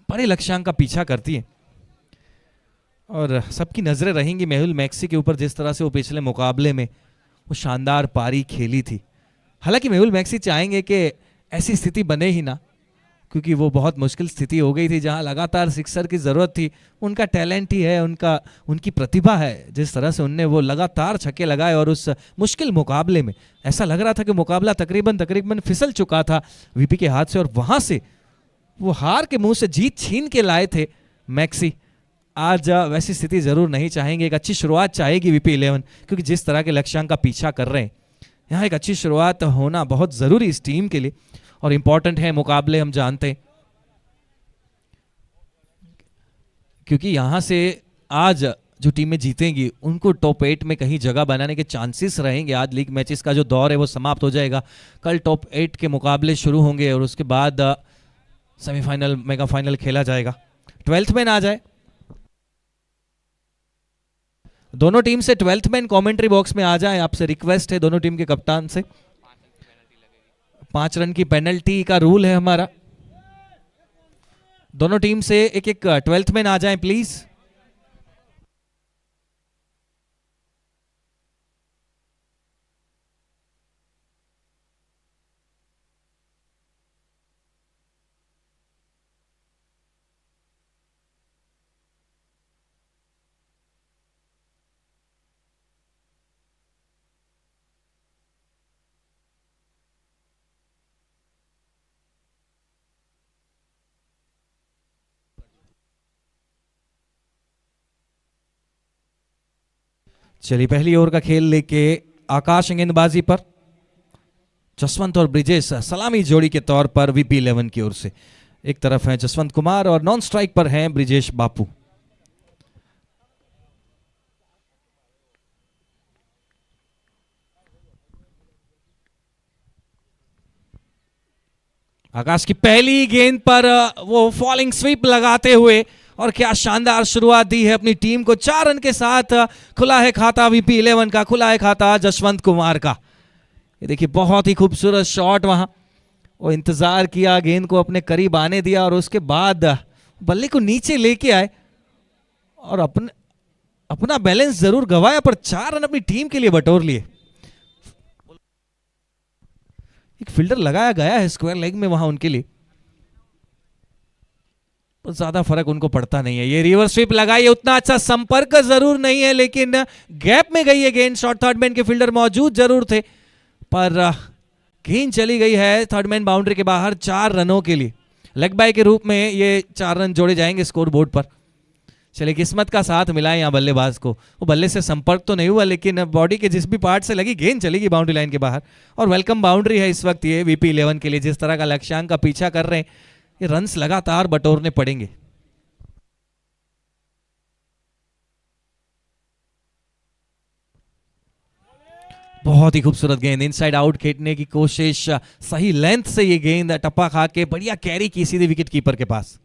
बड़े लक्ष्यांक का पीछा करती है। और सबकी नजरें रहेंगी मेहुल मैक्सी के ऊपर, जिस तरह से वो पिछले मुकाबले में वो शानदार पारी खेली थी। हालांकि मेहुल मैक्सी चाहेंगे कि ऐसी स्थिति बने ही ना, क्योंकि वो बहुत मुश्किल स्थिति हो गई थी जहां लगातार सिक्सर की जरूरत थी। उनका टैलेंट ही है, उनकी प्रतिभा है, जिस तरह से उनने वो लगातार छक्के लगाए और उस मुश्किल मुकाबले में ऐसा लग रहा था कि मुकाबला तकरीबन फिसल चुका था वीपी के हाथ से, और वहां से वो हार के मुंह से जीत छीन के लाए थे मैक्सी। आज वैसी स्थिति जरूर नहीं चाहेंगे, एक अच्छी शुरुआत चाहेगी वीपी 11, क्योंकि जिस तरह के लक्ष्यांक का पीछा कर रहे हैं, यहाँ एक अच्छी शुरुआत होना बहुत जरूरी इस टीम के लिए और इंपॉर्टेंट है मुकाबले, हम जानते हैं, क्योंकि यहां से आज जो टीमें जीतेंगी उनको टॉप 8 में कहीं जगह बनाने के चांसेस रहेंगे। आज लीग मैचेस का जो दौर है वो समाप्त हो जाएगा, कल टॉप 8 के मुकाबले शुरू होंगे और उसके बाद सेमीफाइनल मेगा फाइनल खेला जाएगा। 12th मैन आ जाए, दोनों टीम से 12th मैन कमेंट्री बॉक्स में आ जाए, आपसे रिक्वेस्ट है दोनों टीम के कप्तान से। 5 रन की पेनल्टी का रूल है हमारा। दोनों टीम से एक 12th मैन आ जाएं प्लीज। चलिए पहली ओवर का खेल लेके आकाश गेंदबाजी पर, जसवंत और ब्रिजेश सलामी जोड़ी के तौर पर वीपी 11 की ओर से। एक तरफ हैं जसवंत कुमार और नॉन स्ट्राइक पर हैं ब्रिजेश बापू। आकाश की पहली गेंद पर वो फॉलिंग स्वीप लगाते हुए, और क्या शानदार शुरुआत दी है अपनी टीम को। 4 रन के साथ खुला है खाता वीपी 11 का, खुला है खाता जसवंत कुमार का। ये देखिए बहुत ही खूबसूरत शॉट, वहां वो इंतजार किया, गेंद को अपने करीब आने दिया और उसके बाद बल्ले को नीचे लेके आए और अपना बैलेंस जरूर गवाया, पर 4 रन अपनी टीम के लिए बटोर लिए। एक फील्डर लगाया गया है स्क्वायर लेग में वहां उनके लिए, तो ज्यादा फर्क उनको पड़ता नहीं है। ये रिवर्स स्वीप लगाई है, उतना अच्छा संपर्क जरूर नहीं है, लेकिन गैप में गई है गेंद। शॉर्ट थर्ड मैन के फील्डर मौजूद जरूर थे, पर गेंद चली गई है थर्ड मैन बाउंड्री के बाहर 4 रनों के लिए। लेग बाय के रूप में ये 4 रन जोड़े जाएंगे स्कोर बोर्ड पर। चलिए किस्मत का साथ मिला है यहाँ बल्लेबाज को, वो बल्ले से संपर्क तो नहीं हुआ, लेकिन बॉडी के जिस भी पार्ट से लगी गेंद चली गई बाउंड्री लाइन के बाहर। और वेलकम बाउंड्री है इस वक्त ये वीपी 11 के लिए। जिस तरह का लक्ष्यांक का पीछा कर रहे हैं, ये रन्स लगातार बटोरने पड़ेंगे। बहुत ही खूबसूरत गेंद, इनसाइड आउट खेलने की कोशिश, सही लेंथ से ये गेंद टप्पा खा के बढ़िया कैरी की सीधे विकेट कीपर के पास।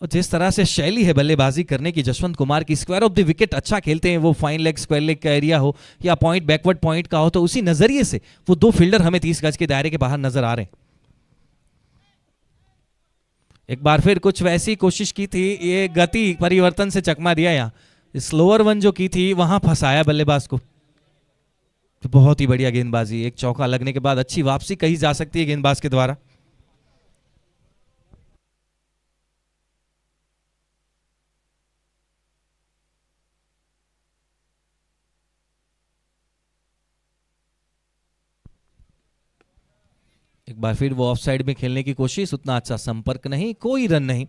और जिस तरह से शैली है बल्लेबाजी करने की जसवंत कुमार की, स्क्वायर ऑफ द विकेट अच्छा खेलते हैं, वो फाइन लेग स्क्वायर लेग का एरिया हो या पॉइंट बैकवर्ड पॉइंट का हो, तो उसी नजरिए से वो 2 फील्डर हमें 30 गज के दायरे के बाहर नजर आ रहे हैं। एक बार फिर कुछ वैसी कोशिश की थी, ये गति परिवर्तन से चकमा दिया, यहाँ स्लोअर वन जो की थी वहां फंसाया बल्लेबाज को। तो बहुत ही बढ़िया गेंदबाजी, एक चौका लगने के बाद अच्छी वापसी कही जा सकती है गेंदबाज के द्वारा। एक बार फिर वो ऑफ साइड में खेलने की कोशिश, उतना अच्छा संपर्क नहीं, कोई रन नहीं,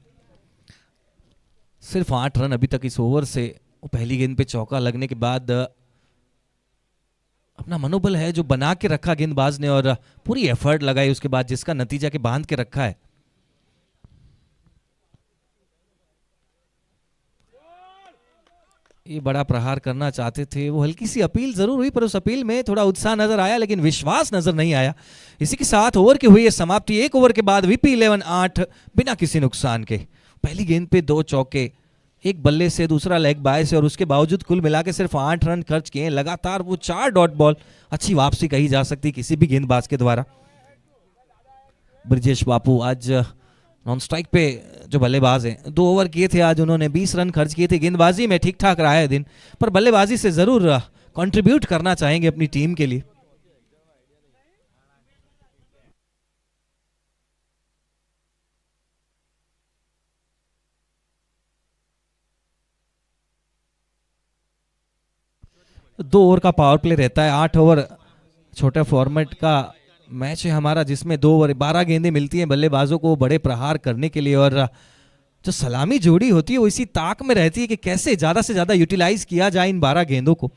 सिर्फ 8 रन अभी तक इस ओवर से। पहली गेंद पे चौका लगने के बाद अपना मनोबल है जो बना के रखा गेंदबाज ने और पूरी एफर्ट लगाई उसके बाद, जिसका नतीजा के बांध के रखा है। ये बड़ा प्रहार करना चाहते थे, वो हल्की सी अपील जरूर हुई पर उस अपील में थोड़ा उत्साह नजर आया लेकिन विश्वास नजर नहीं आया। इसी के साथ ओवर की हुई है समाप्ति। एक ओवर के बाद वीपी 11 8 बिना किसी नुकसान के। पहली गेंद पे 2 चौके, एक बल्ले से, दूसरा लेग बाय से, और उसके बावजूद कुल मिला के सिर्फ 8 रन खर्च किए लगातार। वो 4 डॉट बॉल, अच्छी वापसी कही जा सकती किसी भी गेंदबाज के द्वारा। ब्रिजेश बापू आज नॉन स्ट्राइक पे जो बल्लेबाज हैं, 2 ओवर किए थे आज उन्होंने, 20 रन खर्च किए थे। गेंदबाजी में ठीक ठाक रहा है दिन, पर बल्लेबाजी से जरूर कंट्रीब्यूट करना चाहेंगे अपनी टीम के लिए। दो ओवर का पावर प्ले रहता है, 8 ओवर छोटे फॉर्मेट का मैच है हमारा, जिसमें 2 ओवर 12 गेंदें मिलती हैं बल्लेबाजों को बड़े प्रहार करने के लिए। और जो सलामी जोड़ी होती है वो इसी ताक में रहती है कि कैसे ज्यादा से ज्यादा यूटिलाइज किया जाए इन 12 गेंदों को।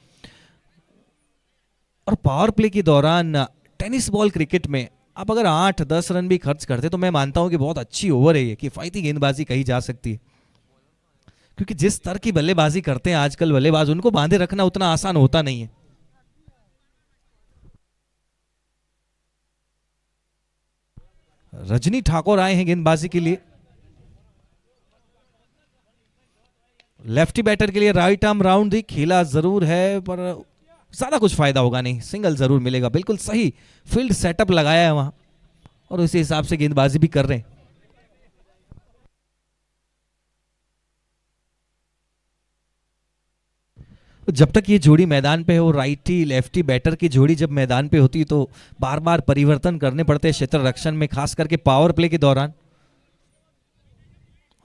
और पावर प्ले के दौरान टेनिस बॉल क्रिकेट में आप अगर 8-10 रन भी खर्च करते तो मैं मानता हूं कि बहुत अच्छी ओवर है ये, किफायती गेंदबाजी कही जा सकती है। क्योंकि जिस स्तर की बल्लेबाजी करते हैं आजकल बल्लेबाज, उनको बांधे रखना उतना आसान होता नहीं है। रजनी ठाकुर आए हैं गेंदबाजी के लिए। लेफ्टी बैटर के लिए राइट आर्म राउंड दी, खेला जरूर है पर ज्यादा कुछ फायदा होगा नहीं, सिंगल जरूर मिलेगा। बिल्कुल सही फील्ड सेटअप लगाया है वहां और उसी हिसाब से गेंदबाजी भी कर रहे हैं। जब तक ये जोड़ी मैदान पे हो, राइटी लेफ्टी बैटर की जोड़ी जब मैदान पे होती तो बार बार परिवर्तन करने पड़ते हैं क्षेत्र रक्षण में, खास करके पावर प्ले के दौरान।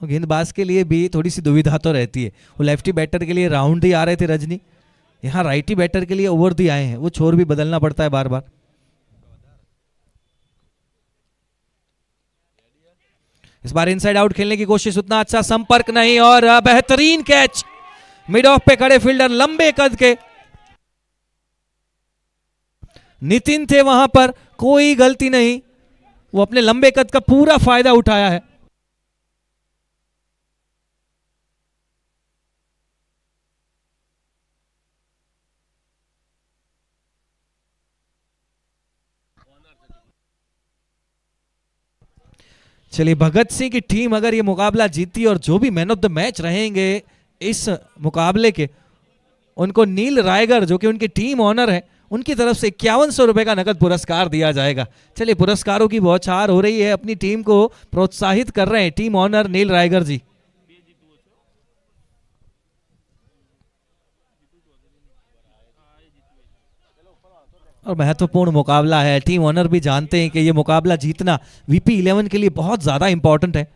गेंदबाज के लिए भी थोड़ी सी दुविधा तो रहती है। वो लेफ्टी बैटर के लिए राउंड ही आ रहे थे रजनी, यहाँ राइटी बैटर के लिए ओवर दी आए हैं, वो छोर भी बदलना पड़ता है बार बार। इस बार इनसाइड आउट खेलने की कोशिश, उतना अच्छा संपर्क नहीं और बेहतरीन कैच। मिड ऑफ पे खड़े फील्डर लंबे कद के नितिन थे वहां पर, कोई गलती नहीं, वो अपने लंबे कद का पूरा फायदा उठाया है। चलिए, भगत सिंह की टीम अगर ये मुकाबला जीती और जो भी मैन ऑफ द मैच रहेंगे इस मुकाबले के, उनको नील रायगर जो कि उनकी टीम ऑनर है, उनकी तरफ से 5100 रुपए का नगद पुरस्कार दिया जाएगा। चलिए, पुरस्कारों की बौछार हो रही है, अपनी टीम को प्रोत्साहित कर रहे हैं टीम ऑनर नील रायगर जी। और महत्वपूर्ण मुकाबला है, टीम ऑनर भी जानते हैं कि ये मुकाबला जीतना वीपी 11 के लिए बहुत ज्यादा इंपॉर्टेंट है।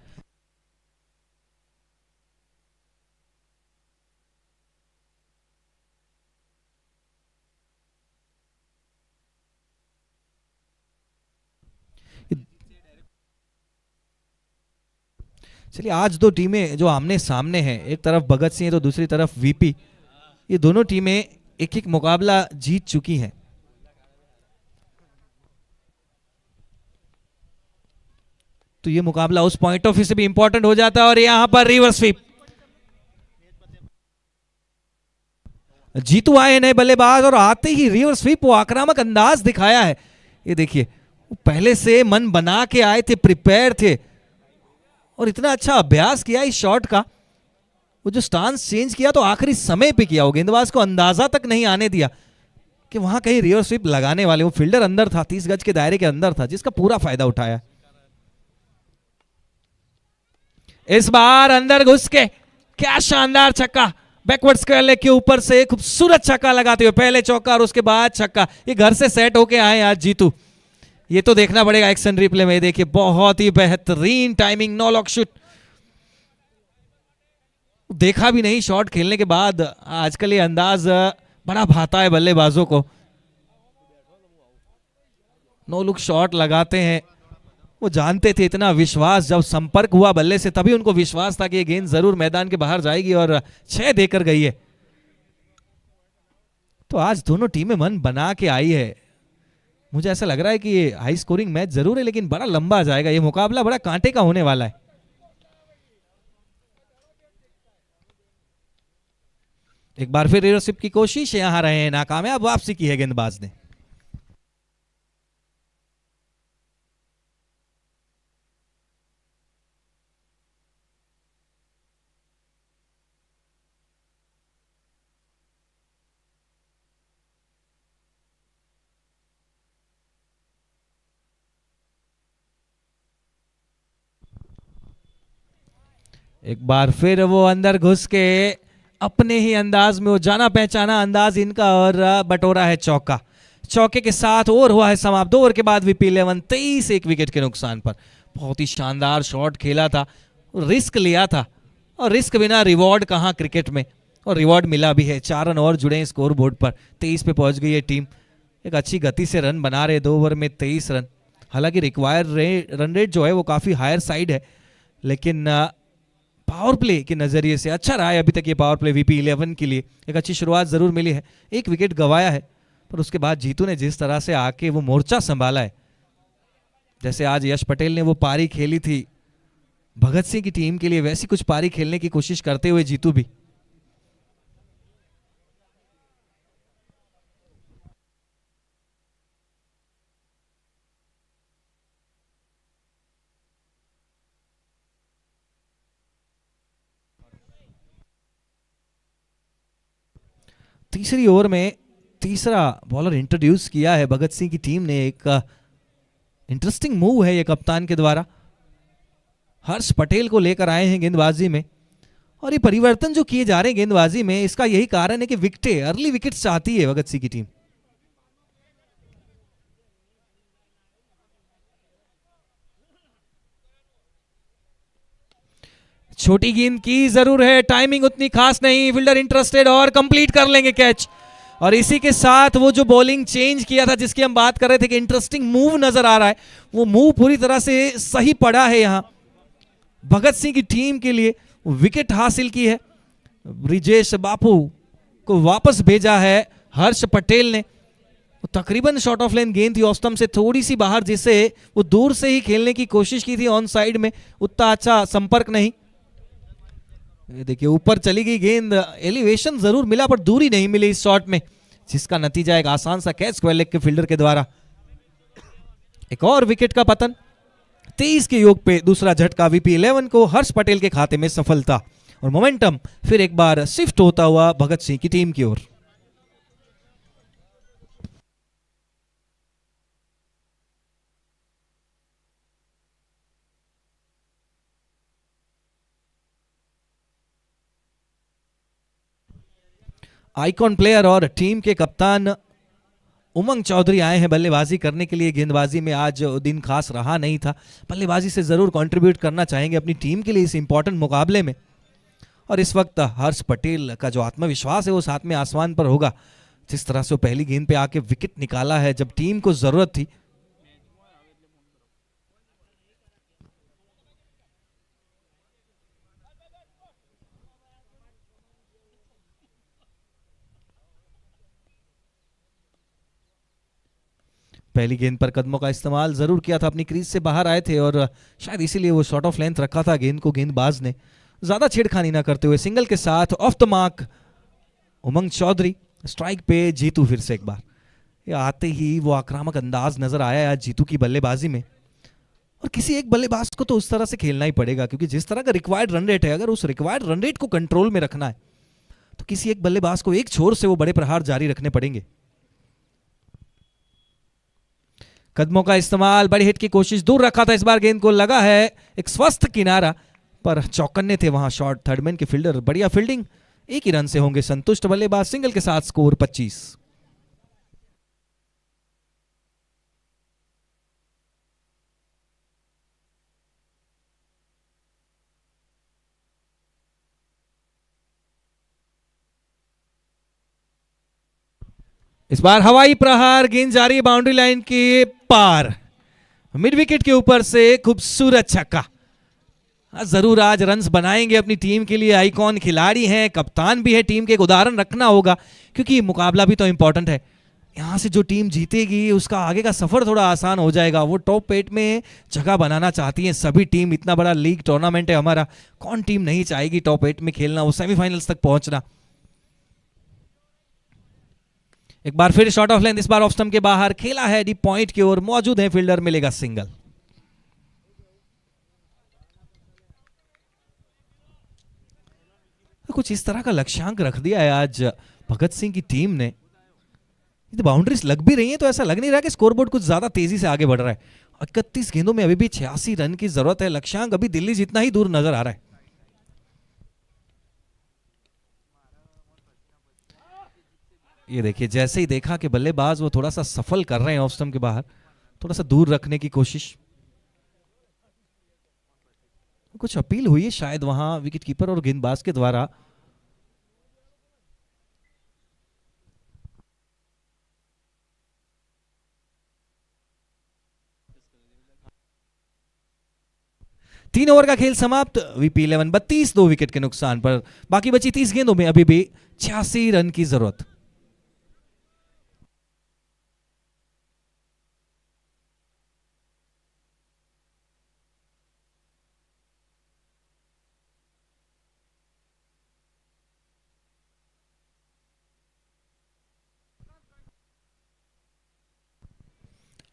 चलिए, आज दो टीमें जो आमने सामने हैं, एक तरफ भगत सिंह तो दूसरी तरफ वीपी, ये दोनों टीमें एक एक मुकाबला जीत चुकी हैं। तो ये मुकाबला उस पॉइंट ऑफ व्यू से भी इंपॉर्टेंट हो जाता है। और यहां पर रिवर्स स्वीप, जीतू आए नए बल्लेबाज और आते ही रिवर्स स्वीप, वो आक्रामक अंदाज दिखाया है। ये देखिए, पहले से मन बना के आए थे, प्रिपेयर थे और इतना अच्छा अभ्यास किया इस शॉट का। वो जो स्टांस चेंज किया तो आखिरी समय पे किया, वो गेंदबाज को अंदाजा तक नहीं आने दिया कि वहां कहीं रिवर्स स्वीप लगाने वाले। वो फील्डर अंदर था, 30 गज के दायरे के अंदर था, जिसका पूरा फायदा उठाया। इस बार अंदर घुस के क्या शानदार छक्का, बैकवर्ड स्क्वायर लेग के ऊपर से खूबसूरत छक्का लगाते हुए, पहले चौका और उसके बाद छक्का। ये घर से सेट होके आए आज जीतू, ये तो देखना पड़ेगा एक्शन रिप्ले में। देखिए, बहुत ही बेहतरीन टाइमिंग, नो लॉक शूट, देखा भी नहीं शॉट खेलने के बाद। आजकल ये अंदाज बड़ा भाता है बल्लेबाजों को, नो लुक शॉट लगाते हैं वो जानते थे, इतना विश्वास जब संपर्क हुआ बल्ले से तभी उनको विश्वास था कि ये गेंद जरूर मैदान के बाहर जाएगी और 6 देकर गई है। तो आज दोनों टीमें मन बना के आई है। मुझे ऐसा लग रहा है कि ये हाई स्कोरिंग मैच जरूर है लेकिन बड़ा लंबा जाएगा, ये मुकाबला बड़ा कांटे का होने वाला है। एक बार फिर रिवर्सिप की कोशिश, यहां रहे हैं नाकामयाब, वापसी की है गेंदबाज ने। एक बार फिर वो अंदर घुस के अपने ही अंदाज में, वो जाना पहचाना अंदाज इनका, और बटोरा है चौका। चौके के साथ ओवर हुआ है समाप्त। 2 ओवर के बाद वीपी 11 23 एक विकेट के नुकसान पर। बहुत ही शानदार शॉट खेला था, रिस्क लिया था, और रिस्क बिना रिवॉर्ड कहाँ क्रिकेट में, और रिवॉर्ड मिला भी है। 4 रन और जुड़े हैं स्कोर बोर्ड पर। 23 पे पहुंच गई है टीम। एक अच्छी गति से रन बना रहे 2 ओवर में 23 रन। हालांकि रिक्वायर्ड रन रेट जो है वो काफ़ी हायर साइड है, लेकिन पावर प्ले के नज़रिए से अच्छा रहा है अभी तक ये पावर प्ले वीपी 11 के लिए। एक अच्छी शुरुआत ज़रूर मिली है। 1 विकेट गंवाया है, पर उसके बाद जीतू ने जिस तरह से आके वो मोर्चा संभाला है, जैसे आज यश पटेल ने वो पारी खेली थी भगत सिंह की टीम के लिए, वैसी कुछ पारी खेलने की कोशिश करते हुए जीतू भी। तीसरी ओवर में तीसरा बॉलर इंट्रोड्यूस किया है भगत सिंह की टीम ने। एक इंटरेस्टिंग मूव है ये कप्तान के द्वारा। हर्ष पटेल को लेकर आए हैं गेंदबाजी में, और ये परिवर्तन जो किए जा रहे हैं गेंदबाजी में, इसका यही कारण है कि विकेटें, अर्ली विकेट चाहती है भगत सिंह की टीम। छोटी गेंद की जरूर है, टाइमिंग उतनी खास नहीं, फील्डर इंटरेस्टेड और कंप्लीट कर लेंगे कैच। और इसी के साथ वो जो बॉलिंग चेंज किया था जिसकी हम बात कर रहे थे कि इंटरेस्टिंग मूव नजर आ रहा है, वो मूव पूरी तरह से सही पड़ा है यहां भगत सिंह की टीम के लिए। विकेट हासिल की है, ब्रिजेश बापू को वापस भेजा है हर्ष पटेल ने। तकरीबन शॉर्ट ऑफ लेन गेंद थी, ऑस्टम से थोड़ी सी बाहर, जिसे वो दूर से ही खेलने की कोशिश की थी ऑन साइड में, उतना अच्छा संपर्क नहीं। ये देखिए ऊपर चली गई गेंद, एलिवेशन जरूर मिला पर दूरी नहीं मिली इस शॉट में, जिसका नतीजा एक आसान सा कैच स्क्वायर लेग के फील्डर के द्वारा। एक और विकेट का पतन। 23 के योग पे दूसरा झटका वीपी 11 को हर्ष पटेल के खाते में सफलता, और मोमेंटम फिर एक बार शिफ्ट होता हुआ भगत सिंह की टीम की ओर। आइकॉन प्लेयर और टीम के कप्तान उमंग चौधरी आए हैं बल्लेबाजी करने के लिए। गेंदबाजी में आज दिन खास रहा नहीं था, बल्लेबाजी से जरूर कंट्रीब्यूट करना चाहेंगे अपनी टीम के लिए इस इंपॉर्टेंट मुकाबले में। और इस वक्त हर्ष पटेल का जो आत्मविश्वास है वो साथ में आसमान पर होगा। जिस तरह से वो पहली गेंद पे आके विकेट निकाला है जब टीम को जरूरत थी। पहली गेंद पर कदमों का इस्तेमाल जरूर किया था, अपनी क्रीज से बाहर आए थे और शायद इसीलिए वो शॉर्ट ऑफ लेंथ रखा था गेंद को गेंदबाज ने। ज्यादा छेड़खानी ना करते हुए सिंगल के साथ off the mark Umang Chaudhary. Strike पे जीतू फिर से एक बार। ये आते ही वो आक्रामक अंदाज नजर आया आज जीतू की बल्लेबाजी में, और किसी एक बल्लेबाज को तो उस तरह से खेलना ही पड़ेगा, क्योंकि जिस तरह का रिक्वायर्ड रन रेट है, अगर उस रिक्वायर्ड रन रेट को कंट्रोल में रखना है तो किसी एक बल्लेबाज को एक छोर से वो बड़े प्रहार जारी रखने पड़ेंगे। कदमों का इस्तेमाल, बड़ी हिट की कोशिश, दूर रखा था, इस बार गेंद को लगा है एक स्वस्थ किनारा पर चौकन्ने थे वहां शॉट थर्डमैन के फील्डर। बढ़िया फील्डिंग, एक ही रन से होंगे संतुष्ट बल्लेबाज। सिंगल के साथ स्कोर 25। इस बार हवाई प्रहार, गेंद जा रही है बाउंड्री लाइन के पार। मिड विकेट के ऊपर से खूबसूरत छक्का। जरूर आज रन्स बनाएंगे अपनी टीम के लिए, आइकॉन खिलाड़ी हैं, कप्तान भी है टीम के, एक उदाहरण रखना होगा क्योंकि मुकाबला भी तो इंपॉर्टेंट है। यहाँ से जो टीम जीतेगी उसका आगे का सफर थोड़ा आसान हो जाएगा। वो टॉप 8 में जगह बनाना चाहती है सभी टीम, इतना बड़ा लीग टूर्नामेंट है हमारा, कौन टीम नहीं चाहेगी टॉप 8 में खेलना, वो सेमीफाइनल्स तक पहुंचना। एक बार फिर शॉट ऑफ लेंथ, इस बार ऑफ स्टंप के बाहर, खेला है डीप पॉइंट की ओर, मौजूद है फील्डर, मिलेगा सिंगल। कुछ इस तरह का लक्ष्यांक रख दिया है आज भगत सिंह की टीम ने। यदि बाउंड्रीज लग भी रही हैं तो ऐसा लग नहीं रहा कि स्कोरबोर्ड कुछ ज्यादा तेजी से आगे बढ़ रहा है। 31 गेंदों में अभी भी 86 रन की जरूरत है, लक्ष्यांक अभी दिल्ली जितना ही दूर नजर आ रहा है। ये देखिए, जैसे ही देखा कि बल्लेबाज वो थोड़ा सा सफल कर रहे हैं ऑफ स्टंप के बाहर, थोड़ा सा दूर रखने की कोशिश, कुछ अपील हुई है शायद वहां विकेट कीपर और गेंदबाज के द्वारा। तीन ओवर का खेल समाप्त, वीपी 11 32, 2 विकेट के नुकसान पर। बाकी बची 30 गेंदों में अभी भी 86 रन की जरूरत।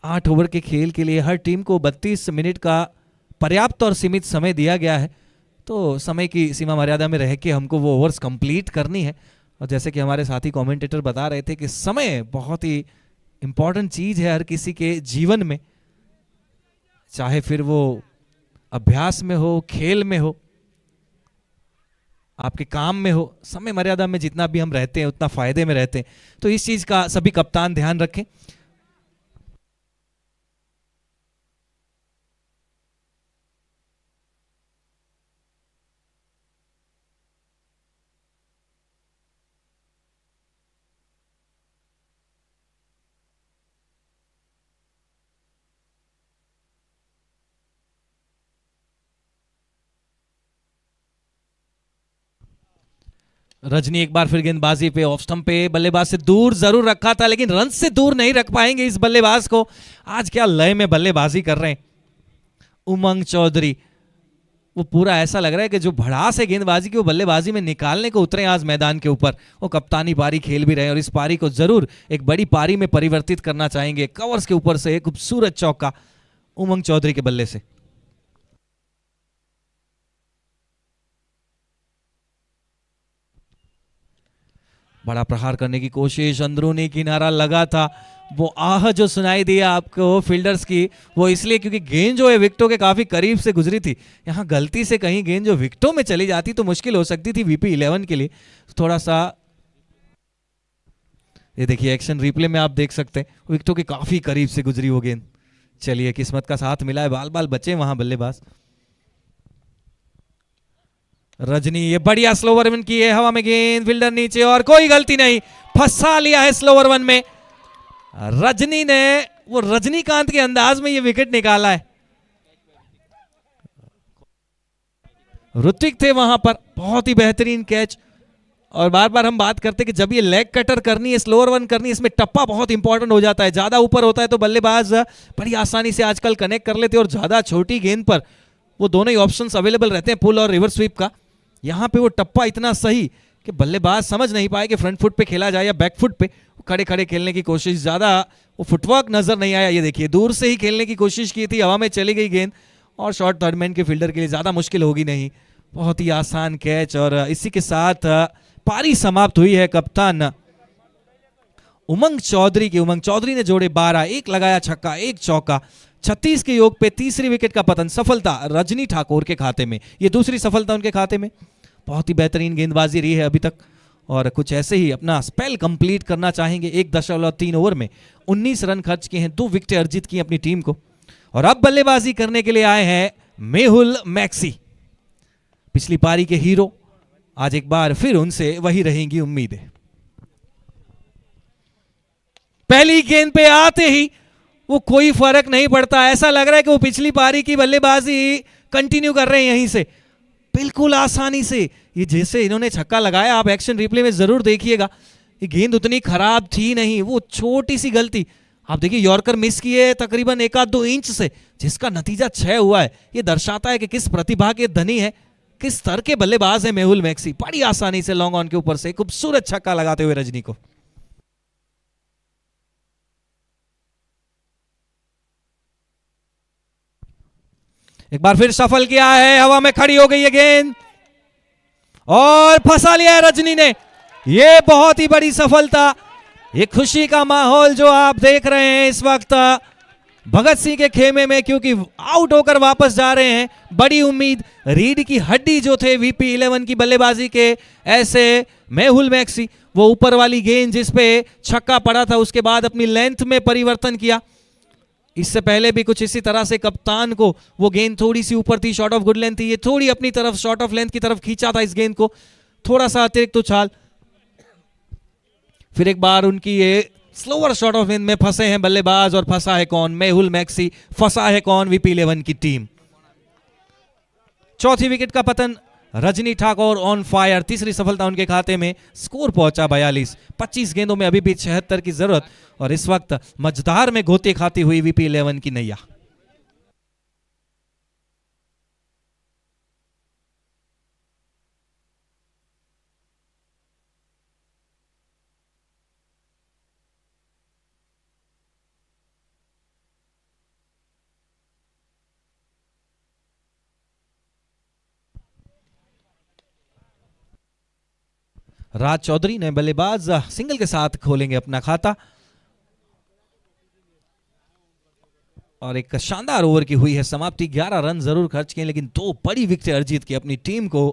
आठ ओवर के खेल के लिए हर टीम को 32 मिनट का पर्याप्त और सीमित समय दिया गया है, तो समय की सीमा मर्यादा में रह के हमको वो ओवर्स कंप्लीट करनी है। और जैसे कि हमारे साथी कमेंटेटर बता रहे थे कि समय बहुत ही इंपॉर्टेंट चीज है हर किसी के जीवन में, चाहे फिर वो अभ्यास में हो, खेल में हो, आपके काम में हो, समय मर्यादा में जितना भी हम रहते हैं उतना फायदे में रहते हैं। तो इस चीज का सभी कप्तान ध्यान रखें। रजनी एक बार फिर गेंदबाजी पे, ऑफ स्टंप पे, बल्लेबाज से दूर जरूर रखा था लेकिन रन से दूर नहीं रख पाएंगे इस बल्लेबाज को। आज क्या लय में बल्लेबाजी कर रहे हैं उमंग चौधरी। वो पूरा ऐसा लग रहा है कि जो भड़ास है गेंदबाजी की वो बल्लेबाजी में निकालने को उतरे आज मैदान के ऊपर। वो कप्तानी पारी खेल भी रहे और इस पारी को जरूर एक बड़ी पारी में परिवर्तित करना चाहेंगे। कवर्स के ऊपर से एक खूबसूरत चौका उमंग चौधरी के बल्ले से। बड़ा प्रहार करने की कोशिश, अंदरूनी किनारा लगा था, वो आह जो सुनाई दिया आपको फील्डर्स की वो इसलिए क्योंकि गेंद जो है विकेटों के काफी करीब से गुजरी थी। यहाँ गलती से कहीं गेंद जो विकेटों में चली जाती तो मुश्किल हो सकती थी वीपी 11 के लिए। थोड़ा सा ये देखिए एक्शन रिप्ले में आप देख सकते हैं विकेटों के काफी करीब से गुजरी वो गेंद। चलिए किस्मत का साथ मिला है, बाल बाल बचे वहां बल्लेबाज। रजनी ये बढ़िया स्लोवर वन की है, हवा में गेंद, फील्डर नीचे और कोई गलती नहीं, फंसा लिया है स्लोवर वन में। रजनी ने वो रजनीकांत के अंदाज में ये विकेट निकाला है। ऋत्विक थे वहां पर, बहुत ही बेहतरीन कैच। और बार बार हम बात करते कि जब ये लेग कटर करनी है, स्लोअर वन करनी है, इसमें टप्पा बहुत इंपॉर्टेंट हो जाता है। ज्यादा ऊपर होता है तो बल्लेबाज बड़ी आसानी से आजकल कनेक्ट कर लेते हैं और ज्यादा छोटी गेंद पर वो दोनों ही ऑप्शंस अवेलेबल रहते हैं, पुल और रिवर्स स्वीप का। यहाँ पे वो टप्पा इतना सही कि बल्लेबाज समझ नहीं पाए कि फ्रंट फुट पे खेला जाए या बैक फुट पे। खड़े खड़े खेलने की कोशिश, ज्यादा वो फुटवर्क नजर नहीं आया। ये देखिए दूर से ही खेलने की कोशिश की थी, हवा में चली गई गेंद और शॉर्ट थर्ड मैन के फील्डर के लिए ज्यादा मुश्किल होगी नहीं। बहुत ही आसान कैच और इसी के साथ पारी समाप्त हुई है कप्तान उमंग चौधरी की। उमंग चौधरी ने जोड़े 12, एक लगाया छक्का, एक चौका। 36 के योग पे तीसरी विकेट का पतन, सफलता रजनी ठाकुर के खाते में। ये दूसरी सफलता उनके खाते में। बहुत ही बेहतरीन गेंदबाजी रही है अभी तक और कुछ ऐसे ही अपना स्पेल कंप्लीट करना चाहेंगे। 1.3 ओवर में 19 रन खर्च किए हैं, 2 विकेटें अर्जित की अपनी टीम को। और अब बल्लेबाजी करने के लिए आए हैं मेहुल मैक्सी, पिछली पारी के हीरो। आज एक बार फिर उनसे वही रहेंगी उम्मीदें। पहली गेंद पे आते ही वो कोई फर्क नहीं पड़ता। ऐसा लग रहा है कि वो पिछली पारी की बल्लेबाजी कंटिन्यू कर रहे हैं यहीं से बिल्कुल आसानी से। ये जैसे इन्होंने छक्का लगाया, आप एक्शन रिप्ले में जरूर देखिएगा, ये गेंद उतनी खराब थी नहीं, वो छोटी सी गलती आप देखिए, यॉर्कर मिस किए तकरीबन 1-2 इंच से, जिसका नतीजा 6 हुआ है। ये दर्शाता है कि किस प्रतिभा के धनी है, किस स्तर के बल्लेबाज है मेहुल मैक्सी। बड़ी आसानी से लॉन्ग ऑन के ऊपर से खूबसूरत छक्का लगाते हुए रजनी को। एक बार फिर सफल किया है, हवा में खड़ी हो गई है गेंद और फंसा लिया है रजनी ने। यह बहुत ही बड़ी सफलता, ये खुशी का माहौल जो आप देख रहे हैं इस वक्त भगत सिंह के खेमे में, क्योंकि आउट होकर वापस जा रहे हैं। बड़ी उम्मीद, रीढ़ की हड्डी जो थे VP 11 की बल्लेबाजी के, ऐसे मेहुल मैक्सी, वो ऊपर वाली गेंद जिस पे छक्का पड़ा था उसके बाद अपनी लेंथ में परिवर्तन किया। इससे पहले भी कुछ इसी तरह से कप्तान को वो गेंद थोड़ी सी ऊपर थी, शॉर्ट ऑफ गुड लेंथ थी, ये थोड़ी अपनी तरफ शॉर्ट ऑफ लेंथ की तरफ खींचा था इस गेंद को, थोड़ा सा अतिरिक्त उछाल। फिर एक बार उनकी ये स्लोअर शॉट ऑफ लेंथ में फंसे हैं बल्लेबाज, और फंसा है कौन? मेहुल मैक्सी। फंसा है कौन? VP 11 की टीम। चौथी विकेट का पतन, रजनी ठाकुर ऑन फायर, तीसरी सफलता उनके खाते में। स्कोर पहुंचा 42। 25 गेंदों में अभी भी 76 की जरूरत, और इस वक्त मझधार में गोते खाती हुई VP 11 की नैया। राज चौधरी ने बल्लेबाज सिंगल के साथ खोलेंगे अपना खाता, और एक शानदार ओवर की हुई है समाप्ति। 11 रन जरूर खर्च किए, लेकिन 2 बड़ी विकेटें अर्जित की अपनी टीम को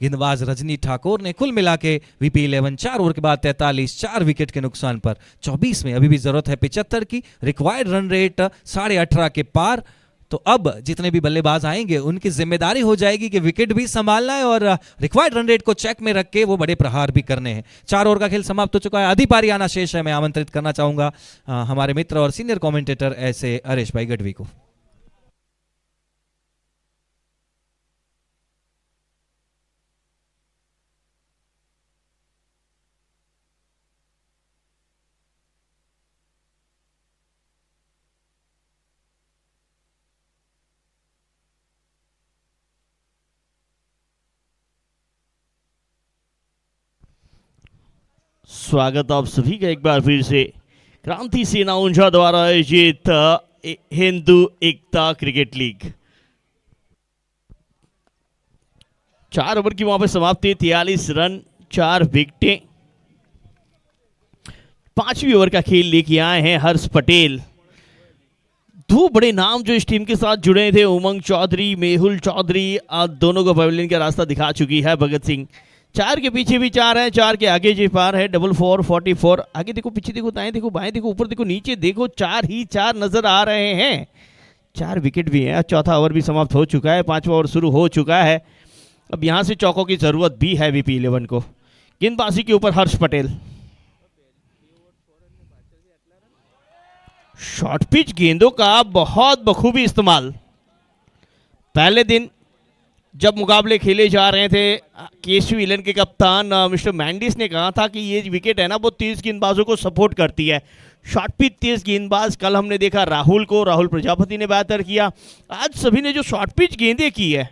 गेंदबाज रजनी ठाकुर ने। कुल मिला के VP 11 4 ओवर के बाद 43, 4 विकेट के नुकसान पर 24 में अभी भी जरूरत है 75 की। रिक्वायर्ड रन रेट 18.5 के पार। तो अब जितने भी बल्लेबाज आएंगे उनकी जिम्मेदारी हो जाएगी कि विकेट भी संभालना है और रिक्वायर्ड रन रेट को चेक में रख के वो बड़े प्रहार भी करने हैं। 4 ओवर का खेल समाप्त हो चुका है, आधी पारी आना शेष है। मैं आमंत्रित करना चाहूंगा हमारे मित्र और सीनियर कमेंटेटर ऐसे हरेश भाई गढ़वी को। स्वागत आप सभी का एक बार फिर से क्रांति सेना ऊंझा द्वारा आयोजित हिंदू एकता क्रिकेट लीग। 4 ओवर की वहां पर समाप्ति, 43 रन 4 विकेटें। 5वीं ओवर का खेल लेके आए हैं हर्ष पटेल। 2 बड़े नाम जो इस टीम के साथ जुड़े थे, उमंग चौधरी, मेहुल चौधरी, दोनों को पवेलियन का रास्ता दिखा चुकी है भगत सिंह। 4 के पीछे भी 4 है, 4 के आगे जे पार है 44 44। आगे देखो, पीछे देखो, दाएं देखो, बाएं देखो, ऊपर देखो, नीचे देखो, 4 ही 4 नजर आ रहे हैं। 4 विकेट भी हैं। चौथा ओवर भी समाप्त हो चुका है, 5वां ओवर शुरू हो चुका है। अब यहां से चौकों की जरूरत भी है VP 11 को। गेंदबाजी के ऊपर हर्ष पटेल। शॉर्ट पिच गेंदों का बहुत बखूबी इस्तेमाल। पहले दिन जब मुकाबले खेले जा रहे थे, KSU 11 के कप्तान मिस्टर मैंडिस ने कहा था कि ये विकेट है ना, वो तेज गेंदबाजों को सपोर्ट करती है। शॉर्ट पिच तेज गेंदबाज कल हमने देखा राहुल को, राहुल प्रजापति ने बेहतर किया। आज सभी ने जो शॉर्ट पिच गेंदें की है,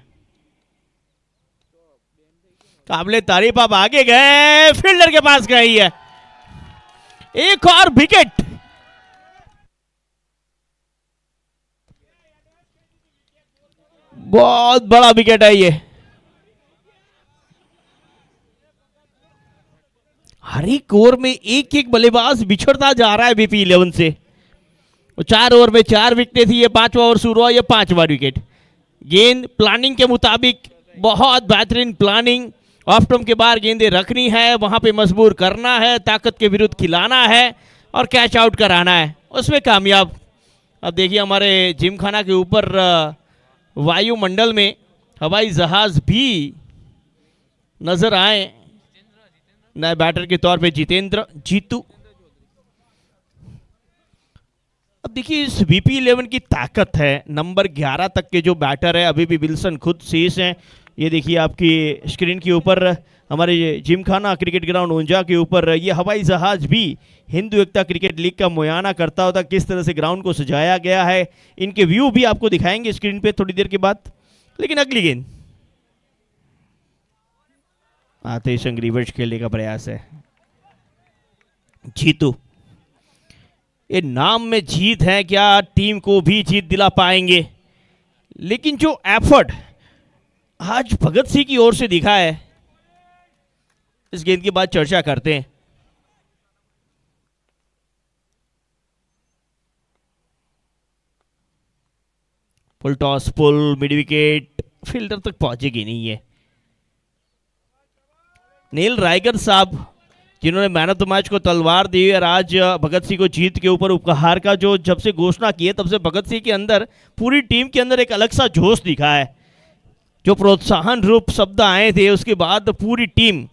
काबिले तारीफ। आप आगे गए, फील्डर के पास गई है, एक और विकेट। बहुत बड़ा विकेट है ये। हर एक ओवर में एक एक बल्लेबाज बिछड़ता जा रहा है VP 11 से। 4 ओवर में 4 विकेटें थी, ये 5वां ओवर शुरू हुआ, ये 5वां विकेट। गेंद प्लानिंग के मुताबिक, बहुत बेहतरीन प्लानिंग। ऑफ स्टंप के बाहर गेंदें रखनी है, वहां पे मजबूर करना है, ताकत के विरुद्ध खिलाना है और कैच आउट कराना है, उसमें कामयाब। अब देखिए, हमारे जिमखाना के ऊपर वायुमंडल में हवाई जहाज भी नजर आए। नए बैटर के तौर पे जितेंद्र जीतू। अब देखिए इस VP11 की ताकत है, नंबर 11 तक के जो बैटर है अभी भी विल्सन खुद शेष हैं। ये देखिए आपकी स्क्रीन के ऊपर हमारे जिमखाना क्रिकेट ग्राउंड ऊंझा के ऊपर ये हवाई जहाज भी हिंदू एकता क्रिकेट लीग का मुआयना करता होता, किस तरह से ग्राउंड को सजाया गया है। इनके व्यू भी आपको दिखाएंगे स्क्रीन पे थोड़ी देर के बाद। लेकिन अगली गेंद आते ही संग रिवर्स खेलने का प्रयास है। जीतू, ये नाम में जीत है, क्या टीम को भी जीत दिला पाएंगे? लेकिन जो एफर्ट आज भगत सिंह की ओर से दिखा है, इस गेंद के बाद चर्चा करते हैं। फुल टॉस, पुल, मिड विकेट, फील्डर तक पहुंचेगी नहीं है। नील रायगर साहब जिन्होंने मैन ऑफ द मैच को तलवार दी और आज भगत सिंह को जीत के ऊपर उपहार का जो जब से घोषणा की है तब से भगत सिंह के अंदर, पूरी टीम के अंदर एक अलग सा जोश दिखा है। जो प्रोत्साहन रूप शब्द आए थे उसके बाद पूरी टीम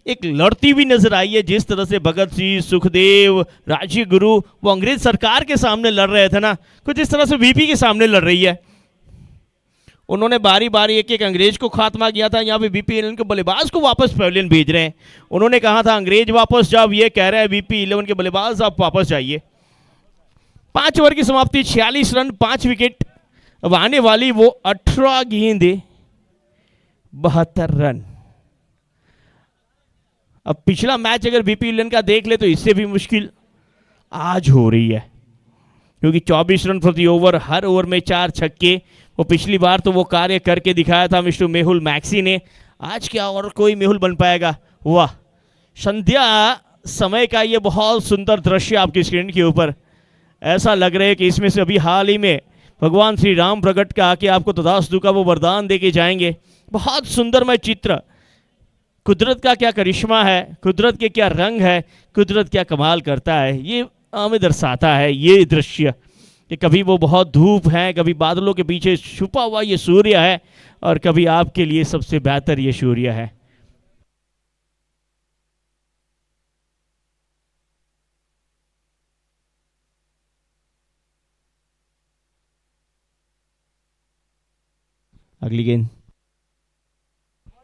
एक लड़ती हुई नजर आई है। जिस तरह से भगत सिंह, सुखदेव, राजीव गुरु वो अंग्रेज सरकार के सामने लड़ रहे थे ना, कुछ इस तरह से VP के सामने लड़ रही है। उन्होंने बारी बारी एक एक अंग्रेज को खात्मा किया था, यहाँ पे VP11 के बल्लेबाज को वापस पवेलियन भेज रहे हैं। उन्होंने कहा था अंग्रेज वापस जाओ, ये कह रहे हैं VP11 के बल्लेबाज आप वापस जाइए। 5 ओवर की समाप्ति, 46 रन 5 विकेट। अब आने वाली वो 18 गेंदें 72 रन। अब पिछला मैच अगर VP11 का देख ले तो इससे भी मुश्किल आज हो रही है, क्योंकि 24 रन प्रति ओवर, हर ओवर में 4 छक्के। वो पिछली बार तो वो कार्य करके दिखाया था मिस्टर मेहुल मैक्सी ने, आज क्या और कोई मेहुल बन पाएगा? वाह, संध्या समय का ये बहुत सुंदर दृश्य आपकी स्क्रीन के ऊपर। ऐसा लग रहा है कि इसमें से अभी हाल ही में भगवान श्री राम प्रकट का आके आपको तथास्तु का वो वरदान देके जाएंगे। बहुत सुंदरमय चित्र, कुदरत का क्या करिश्मा है, कुदरत के क्या रंग है, कुदरत क्या कमाल करता है, ये हमें दर्शाता है ये दृश्य कि कभी वो बहुत धूप है, कभी बादलों के पीछे छुपा हुआ ये सूर्य है, और कभी आपके लिए सबसे बेहतर ये सूर्य है। अगली गेंद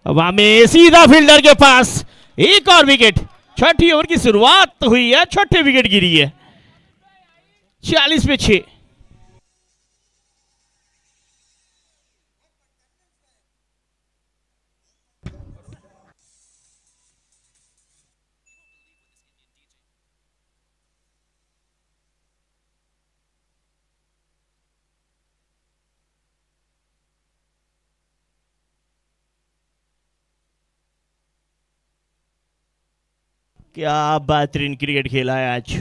अब हमें सीधा फील्डर के पास, एक और विकेट। छठी ओवर की शुरुआत हुई है, छठे विकेट गिरी है। 40 पे 6। क्या बेहतरीन क्रिकेट खेला है आज।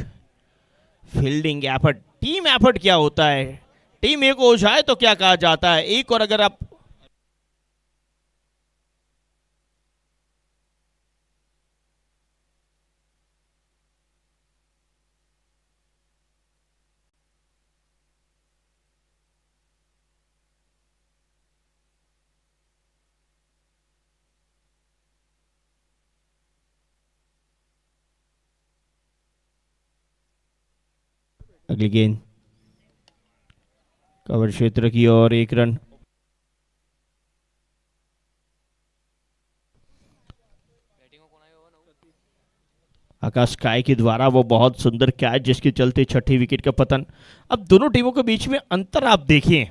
फील्डिंग एफर्ट, टीम एफर्ट क्या होता है, टीम एक हो जाए तो क्या कहा जाता है, एक और अगर आप अगली गेंद कवर क्षेत्र की और 1 रन। आकाश काय के द्वारा वो बहुत सुंदर कैच जिसके चलते छठी विकेट का पतन। अब दोनों टीमों के बीच में अंतर आप देखें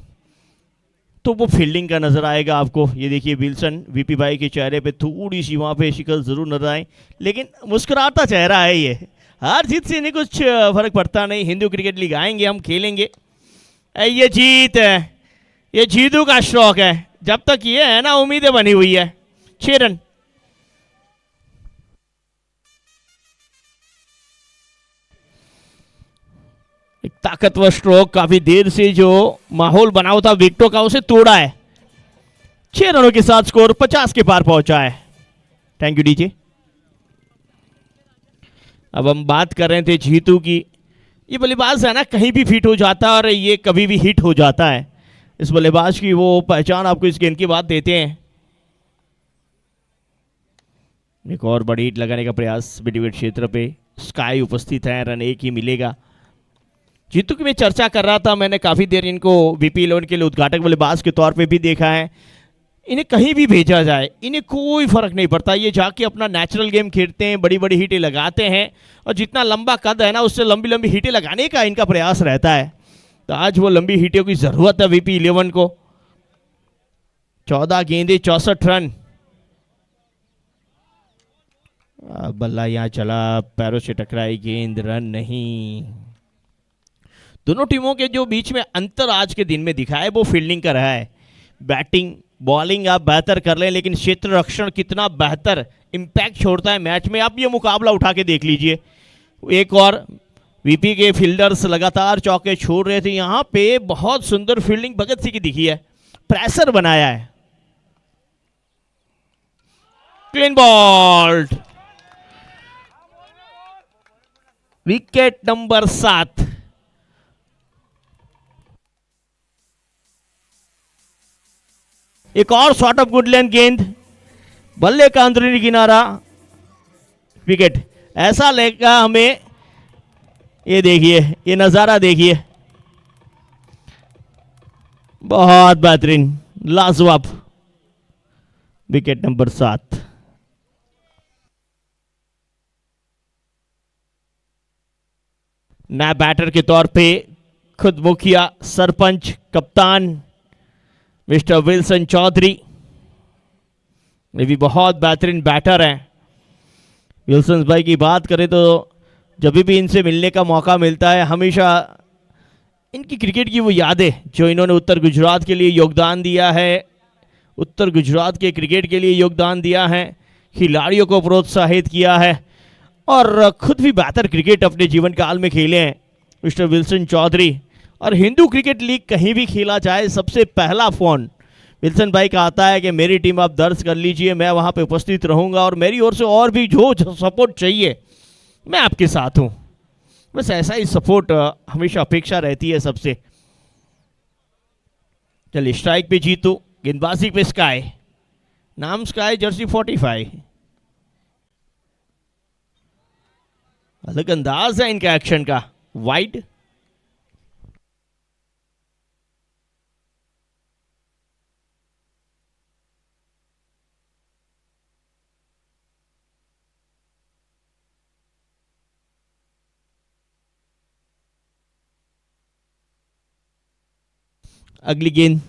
तो वो फील्डिंग का नजर आएगा आपको। ये देखिए विल्सन, VP भाई के चेहरे पे थोड़ी सी वहां पे शिकल जरूर नजर आए, लेकिन मुस्कुराता चेहरा है ये। हार जीत से इन्हें कुछ फर्क पड़ता नहीं। हिंदू क्रिकेट लीग आएंगे, हम खेलेंगे। ये जीत है, ये जीतू का शौक है, जब तक ये है ना उम्मीदें बनी हुई है। 6 रन। एक ताकतवर स्ट्रोक, काफी देर से जो माहौल बना हुआ था विकेटों का उसे तोड़ा है। 6 रनों के साथ स्कोर 50 के पार पहुंचा है। Thank you DJ. अब हम बात कर रहे थे जीतू की। ये बल्लेबाज है ना, कहीं भी फिट हो जाता है और ये कभी भी हिट हो जाता है। इस बल्लेबाज की वो पहचान आपको इस गेंद की बात देते हैं। एक और बड़ी हिट लगाने का प्रयास मिड विकेट क्षेत्र पे। स्काई उपस्थित है, रन 1 ही मिलेगा। जीतू की मैं चर्चा कर रहा था, मैंने काफ़ी देर इनको VP11 के लिए उद्घाटक बल्लेबाज के तौर पे भी देखा है। इन्हें कहीं भी भेजा जाए इन्हें कोई फ़र्क नहीं पड़ता, ये जाके अपना नेचुरल गेम खेलते हैं, बड़ी बड़ी हिटें लगाते हैं और जितना लंबा कद है ना उससे लंबी लंबी हिटें लगाने का इनका प्रयास रहता है। तो आज वो लंबी हिटों की ज़रूरत है VP11 को। 14 गेंदें 64 रन। बल्ला यहाँ चला, पैरों से टकराई गेंद, रन नहीं। दोनों टीमों के जो बीच में अंतर आज के दिन में दिखा है वो फील्डिंग का रहा है। बैटिंग बॉलिंग आप बेहतर कर लें लेकिन क्षेत्र रक्षण कितना बेहतर इम्पैक्ट छोड़ता है मैच में, आप ये मुकाबला उठा के देख लीजिए। एक और VP के फील्डर्स लगातार चौके छोड़ रहे थे, यहाँ पे बहुत सुंदर फील्डिंग भगत सिंह की दिखी है, प्रेशर बनाया है। Clean bowled, wicket number 7। एक और शॉट ऑफ गुड लेंथ गेंद, बल्ले का अंदरूनी किनारा, विकेट। ऐसा लेगा हमें, ये देखिए, ये नजारा देखिए, बहुत बेहतरीन, लाजवाब। Wicket number 7। नया बैटर के तौर पे खुद मुखिया, सरपंच, कप्तान मिस्टर विल्सन चौधरी, ये भी बहुत बेहतरीन बैटर हैं। विल्सन भाई की बात करें तो जब भी इनसे मिलने का मौका मिलता है हमेशा इनकी क्रिकेट की वो यादें जो इन्होंने उत्तर गुजरात के लिए योगदान दिया है, उत्तर गुजरात के क्रिकेट के लिए योगदान दिया है, खिलाड़ियों को प्रोत्साहित किया है और खुद भी बेहतर क्रिकेट अपने जीवन काल में खेले हैं मिस्टर विल्सन चौधरी। और हिंदू क्रिकेट लीग कहीं भी खेला जाए सबसे पहला फ़ोन विल्सन भाई का आता है कि मेरी टीम आप दर्ज कर लीजिए, मैं वहाँ पे उपस्थित रहूँगा और मेरी ओर से और भी जो सपोर्ट चाहिए मैं आपके साथ हूँ। बस ऐसा ही सपोर्ट हमेशा अपेक्षा रहती है सबसे। चलिए स्ट्राइक पे जीतू, गेंदबाजी पे स्काई, नाम स्काई, जर्सी 45। अलग अंदाज है इनका एक्शन का, वाइड। अगली गेंद,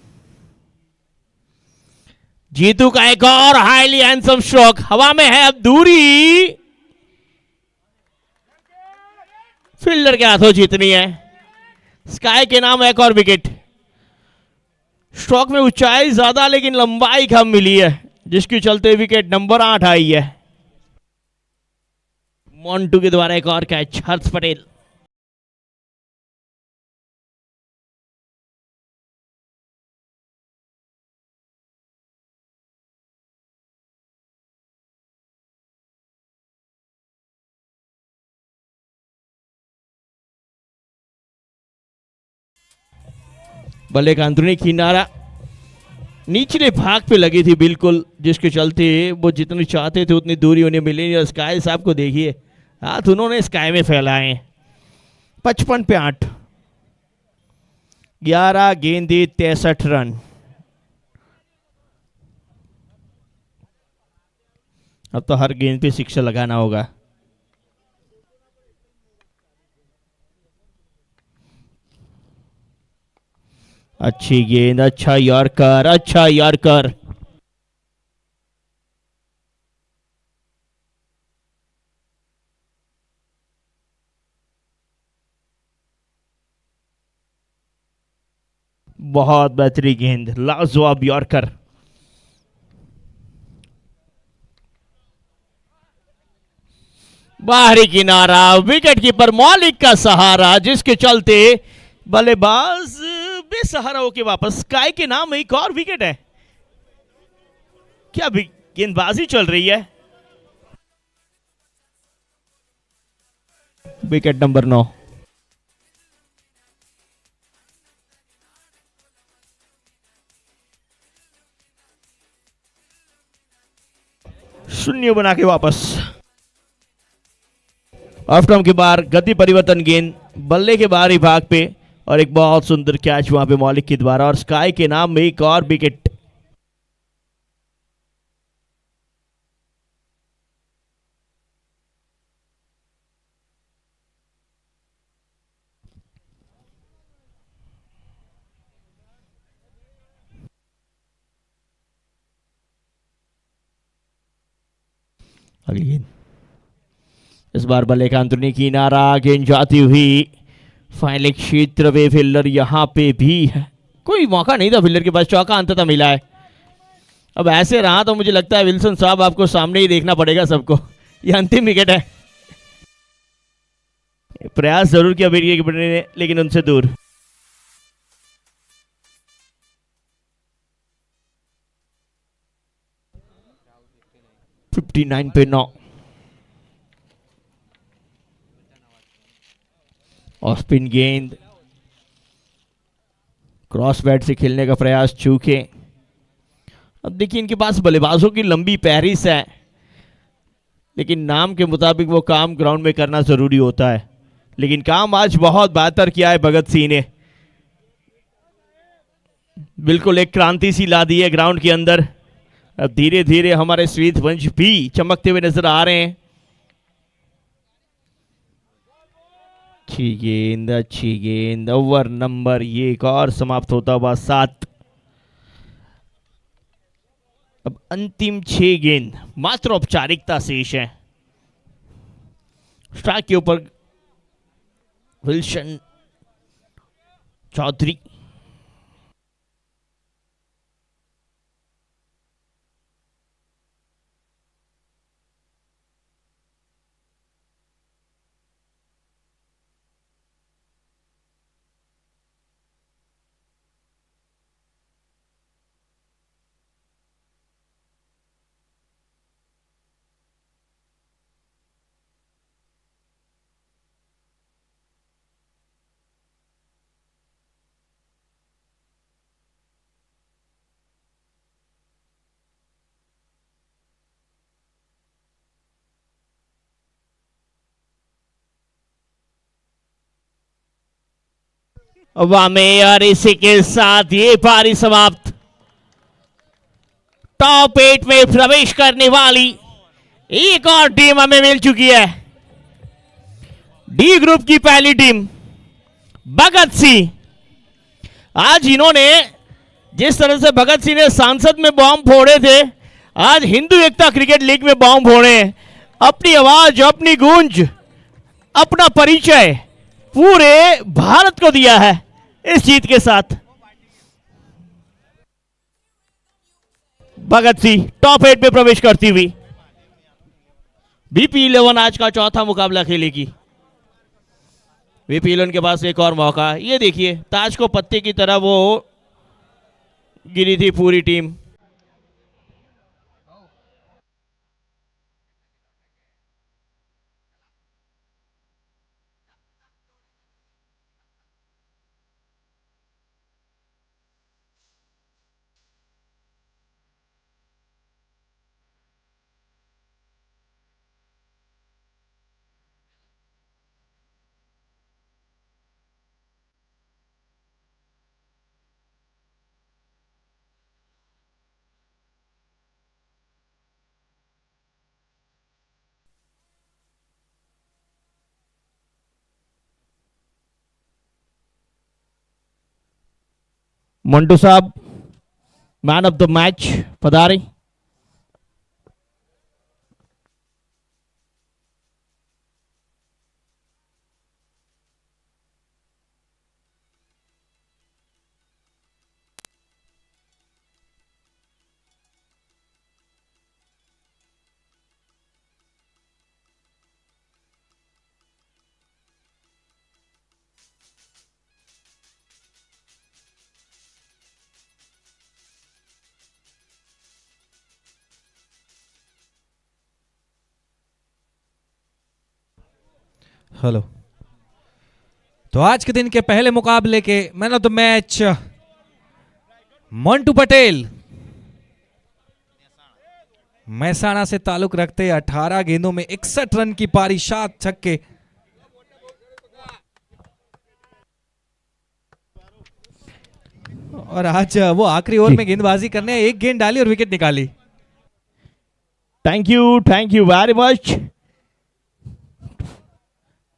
जीतू का एक और हाईली हैंडसम स्ट्रोक, हवा में है अब दूरी, फील्डर के हाथों जीतनी है। स्काई के नाम एक और विकेट। स्ट्रोक में ऊंचाई ज्यादा लेकिन लंबाई कम मिली है, जिसके चलते विकेट नंबर 8 आई है। मोन्टू के द्वारा एक और कैच, हर्ष पटेल। बल्ले का अंदरूनी किनारा निचले भाग पे लगी थी बिल्कुल, जिसके चलते वो जितनी चाहते थे उतनी दूरी उन्हें मिली नहीं। और स्काई साहब को देखिए, हाथ उन्होंने स्काई में फैलाए। 55 पे 8, 11 गेंदे 63 रन। अब तो हर गेंद पे सिक्सर लगाना होगा। अच्छी गेंद, अच्छा यॉर्कर, अच्छा यॉर्कर। बहुत बेहतरीन गेंद, लाजवाब यॉर्कर। बाहरी किनारा, विकेट कीपर मौलिक का सहारा, जिसके चलते बल्लेबाज बेसहारा होके वापस। स्काई के नाम एक और विकेट है। क्या गेंदबाजी चल रही है। Wicket number 9। शून्य बना के वापस। ऑफ टर्म के बाद गति परिवर्तन गेंद बल्ले के बाहरी भाग पे और एक बहुत सुंदर कैच वहां पे मौलिक के द्वारा और स्काई के नाम में एक और विकेट। अगली गेंद इस बार बल्ले का अंदरूनी किनारा, गेंद जाती हुई फाइनल क्षेत्र में। फील्डर यहां पे भी है, कोई मौका नहीं था फील्डर के पास, चौका अंततः मिला है। अब ऐसे रहा तो मुझे लगता है विल्सन साहब आपको सामने ही देखना पड़ेगा सबको। ये अंतिम विकेट है। प्रयास जरूर किया विकेट ने, लेकिन उनसे दूर। फिफ्टी 59 पे 9 और स्पिन गेंद क्रॉस बैट से खेलने का प्रयास चूके। अब देखिए इनके पास बल्लेबाजों की लंबी पैरिस है, लेकिन नाम के मुताबिक वो काम ग्राउंड में करना जरूरी होता है। लेकिन काम आज बहुत बेहतर किया है भगत सिंह ने, बिल्कुल एक क्रांति सी ला दी है ग्राउंड के अंदर। अब धीरे धीरे हमारे श्वेत वंश भी चमकते हुए नजर आ रहे हैं। अच्छी गेंद ओवर नंबर ये एक और समाप्त होता हुआ 7। अब अंतिम 6 गेंद मात्र औपचारिकता शेष है। स्ट्राइक के ऊपर विल्सन चौधरी। वामेयर इसी के साथ ये पारी समाप्त। टॉप 8 में प्रवेश करने वाली एक और टीम हमें मिल चुकी है। डी ग्रुप की पहली टीम भगत सिंह। आज इन्होंने जिस तरह से भगत सिंह ने सांसद में बॉम्ब फोड़े थे, आज हिंदू एकता क्रिकेट लीग में बॉम्ब फोड़े हैं। अपनी आवाज, अपनी गूंज, अपना परिचय पूरे भारत को दिया है इस जीत के साथ। भगत सिंह टॉप 8 में प्रवेश करती हुई बीपी 11 आज का चौथा मुकाबला खेलेगी। बीपी 11 के पास एक और मौका। ये देखिए ताज को पत्ते की तरह वो गिरी थी पूरी टीम। मंटू साहब मैन ऑफ द मैच पधारे। हेलो। तो आज के दिन के पहले मुकाबले के man of the match Mantu Patel Mehsana से ताल्लुक रखते 18 गेंदों में 61 रन की पारी, 7 छक्के। और आज वो आखिरी ओवर में गेंदबाजी करने एक गेंद डाली और विकेट निकाली। Thank you very much.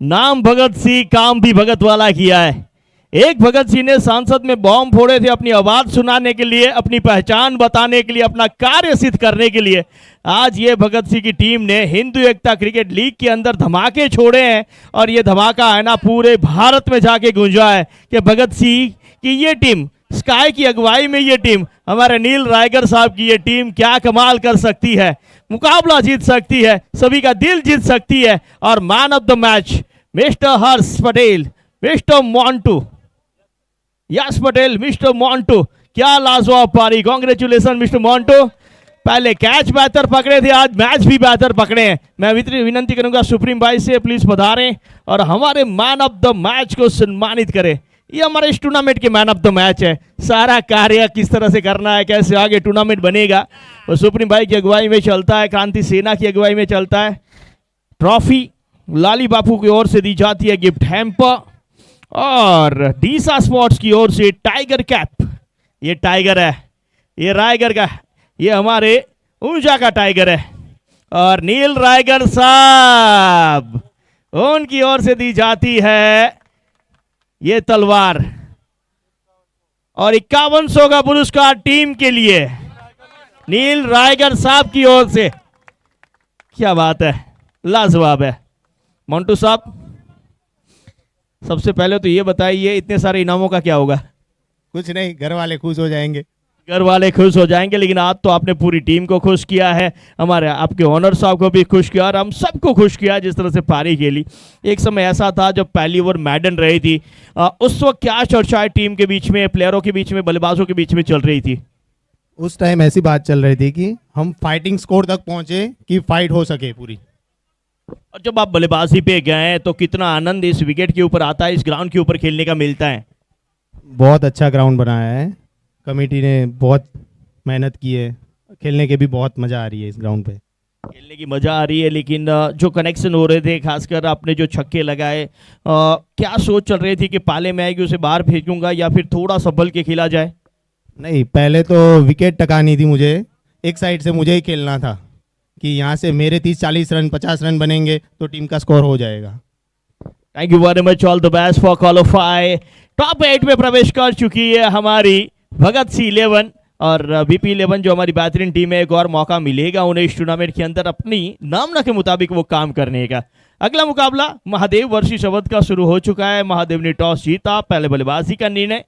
नाम भगत सिंह, काम भी भगत वाला किया है। एक भगत सिंह ने संसद में बॉम्ब फोड़े थे अपनी आवाज सुनाने के लिए, अपनी पहचान बताने के लिए, अपना कार्य सिद्ध करने के लिए। आज ये भगत सिंह की टीम ने हिंदू एकता क्रिकेट लीग के अंदर धमाके छोड़े हैं और ये धमाका है ना पूरे भारत में जाके गूंजा है कि भगत सिंह की ये टीम, स्काई की अगुवाई में ये टीम, हमारे नील रायगर साहब की ये टीम क्या कमाल कर सकती है, मुकाबला जीत सकती है, सभी का दिल जीत सकती है। और man of the match mister Harsh Patel, mister Montu, Yash Patel, mister Montu, क्या लाजवाब पारी। Congratulation mister Montu. पहले कैच बेहतर पकड़े थे, आज मैच भी बेहतर पकड़े हैं। मैं विनंती करूंगा सुप्रीम भाई से प्लीज पधारें और हमारे मैन ऑफ द मैच को सम्मानित करें। ये हमारे इस टूर्नामेंट के मैन ऑफ द मैच है। सारा कार्य किस तरह से करना है, कैसे आगे टूर्नामेंट बनेगा, वो सुप्रीम भाई की अगुवाई में चलता है, क्रांति सेना की अगुवाई में चलता है। ट्रॉफी लाली बापू की ओर से दी जाती है, गिफ्ट हैम्पर, और डीसा स्पोर्ट्स की ओर से टाइगर कैप। ये टाइगर है, ये रायगढ़ का, ये हमारे ऊंचा का टाइगर है। और नील रायगढ़ साहब, उनकी ओर से दी जाती है ये तलवार और 5100 का पुरस्कार टीम के लिए नील रायगढ़ साहब की ओर से। क्या बात है, लाजवाब है। मोंटू साहब, सबसे पहले तो ये बताइए इतने सारे इनामों का क्या होगा? कुछ नहीं, घर वाले खुश हो जाएंगे। घर वाले खुश हो जाएंगे, लेकिन आज तो आपने पूरी टीम को खुश किया है, हमारे आपके ओनर साहब को भी खुश किया और हम सबको खुश किया जिस तरह से पारी खेली। एक समय ऐसा था जब पहली ओवर मैडन रही थी, उस वक्त क्या चर्चाएं टीम के बीच में, प्लेयरों के बीच में, बल्लेबाजों के बीच में चल रही थी? उस टाइम ऐसी बात चल रही थी कि हम फाइटिंग स्कोर तक पहुंचे कि फाइट हो सके पूरी। और जब आप बल्लेबाजी पे गए तो कितना आनंद इस विकेट के ऊपर आता है, इस ग्राउंड के ऊपर खेलने का मिलता है? बहुत अच्छा ग्राउंड बनाया है, कमेटी ने बहुत मेहनत की है, खेलने के भी बहुत मज़ा आ रही है इस ग्राउंड पे। खेलने की मजा आ रही है, लेकिन जो कनेक्शन हो रहे थे, खासकर आपने जो छक्के लगाए, क्या सोच चल रही थी कि पाले में आएगी उसे बाहर फेंकूंगा या फिर थोड़ा संभल के खेला जाए? नहीं, पहले तो विकेट टकानी थी मुझे, एक साइड से मुझे ही खेलना था कि यहाँ से मेरे 30-40 रन 50 रन बनेंगे तो टीम का स्कोर हो जाएगा। Thank you very much, all the best for qualify. Top 8 में प्रवेश कर चुकी है हमारी भगत सिंह 11 और बीपी 11 जो हमारी बेहतरीन टीम है। एक और मौका मिलेगा उन्हें इस टूर्नामेंट के अंदर अपनी नामना के मुताबिक वो काम करने का। अगला मुकाबला महादेव वर्षी शब्द का शुरू हो चुका है। महादेव ने टॉस जीता, पहले बल्लेबाजी का निर्णय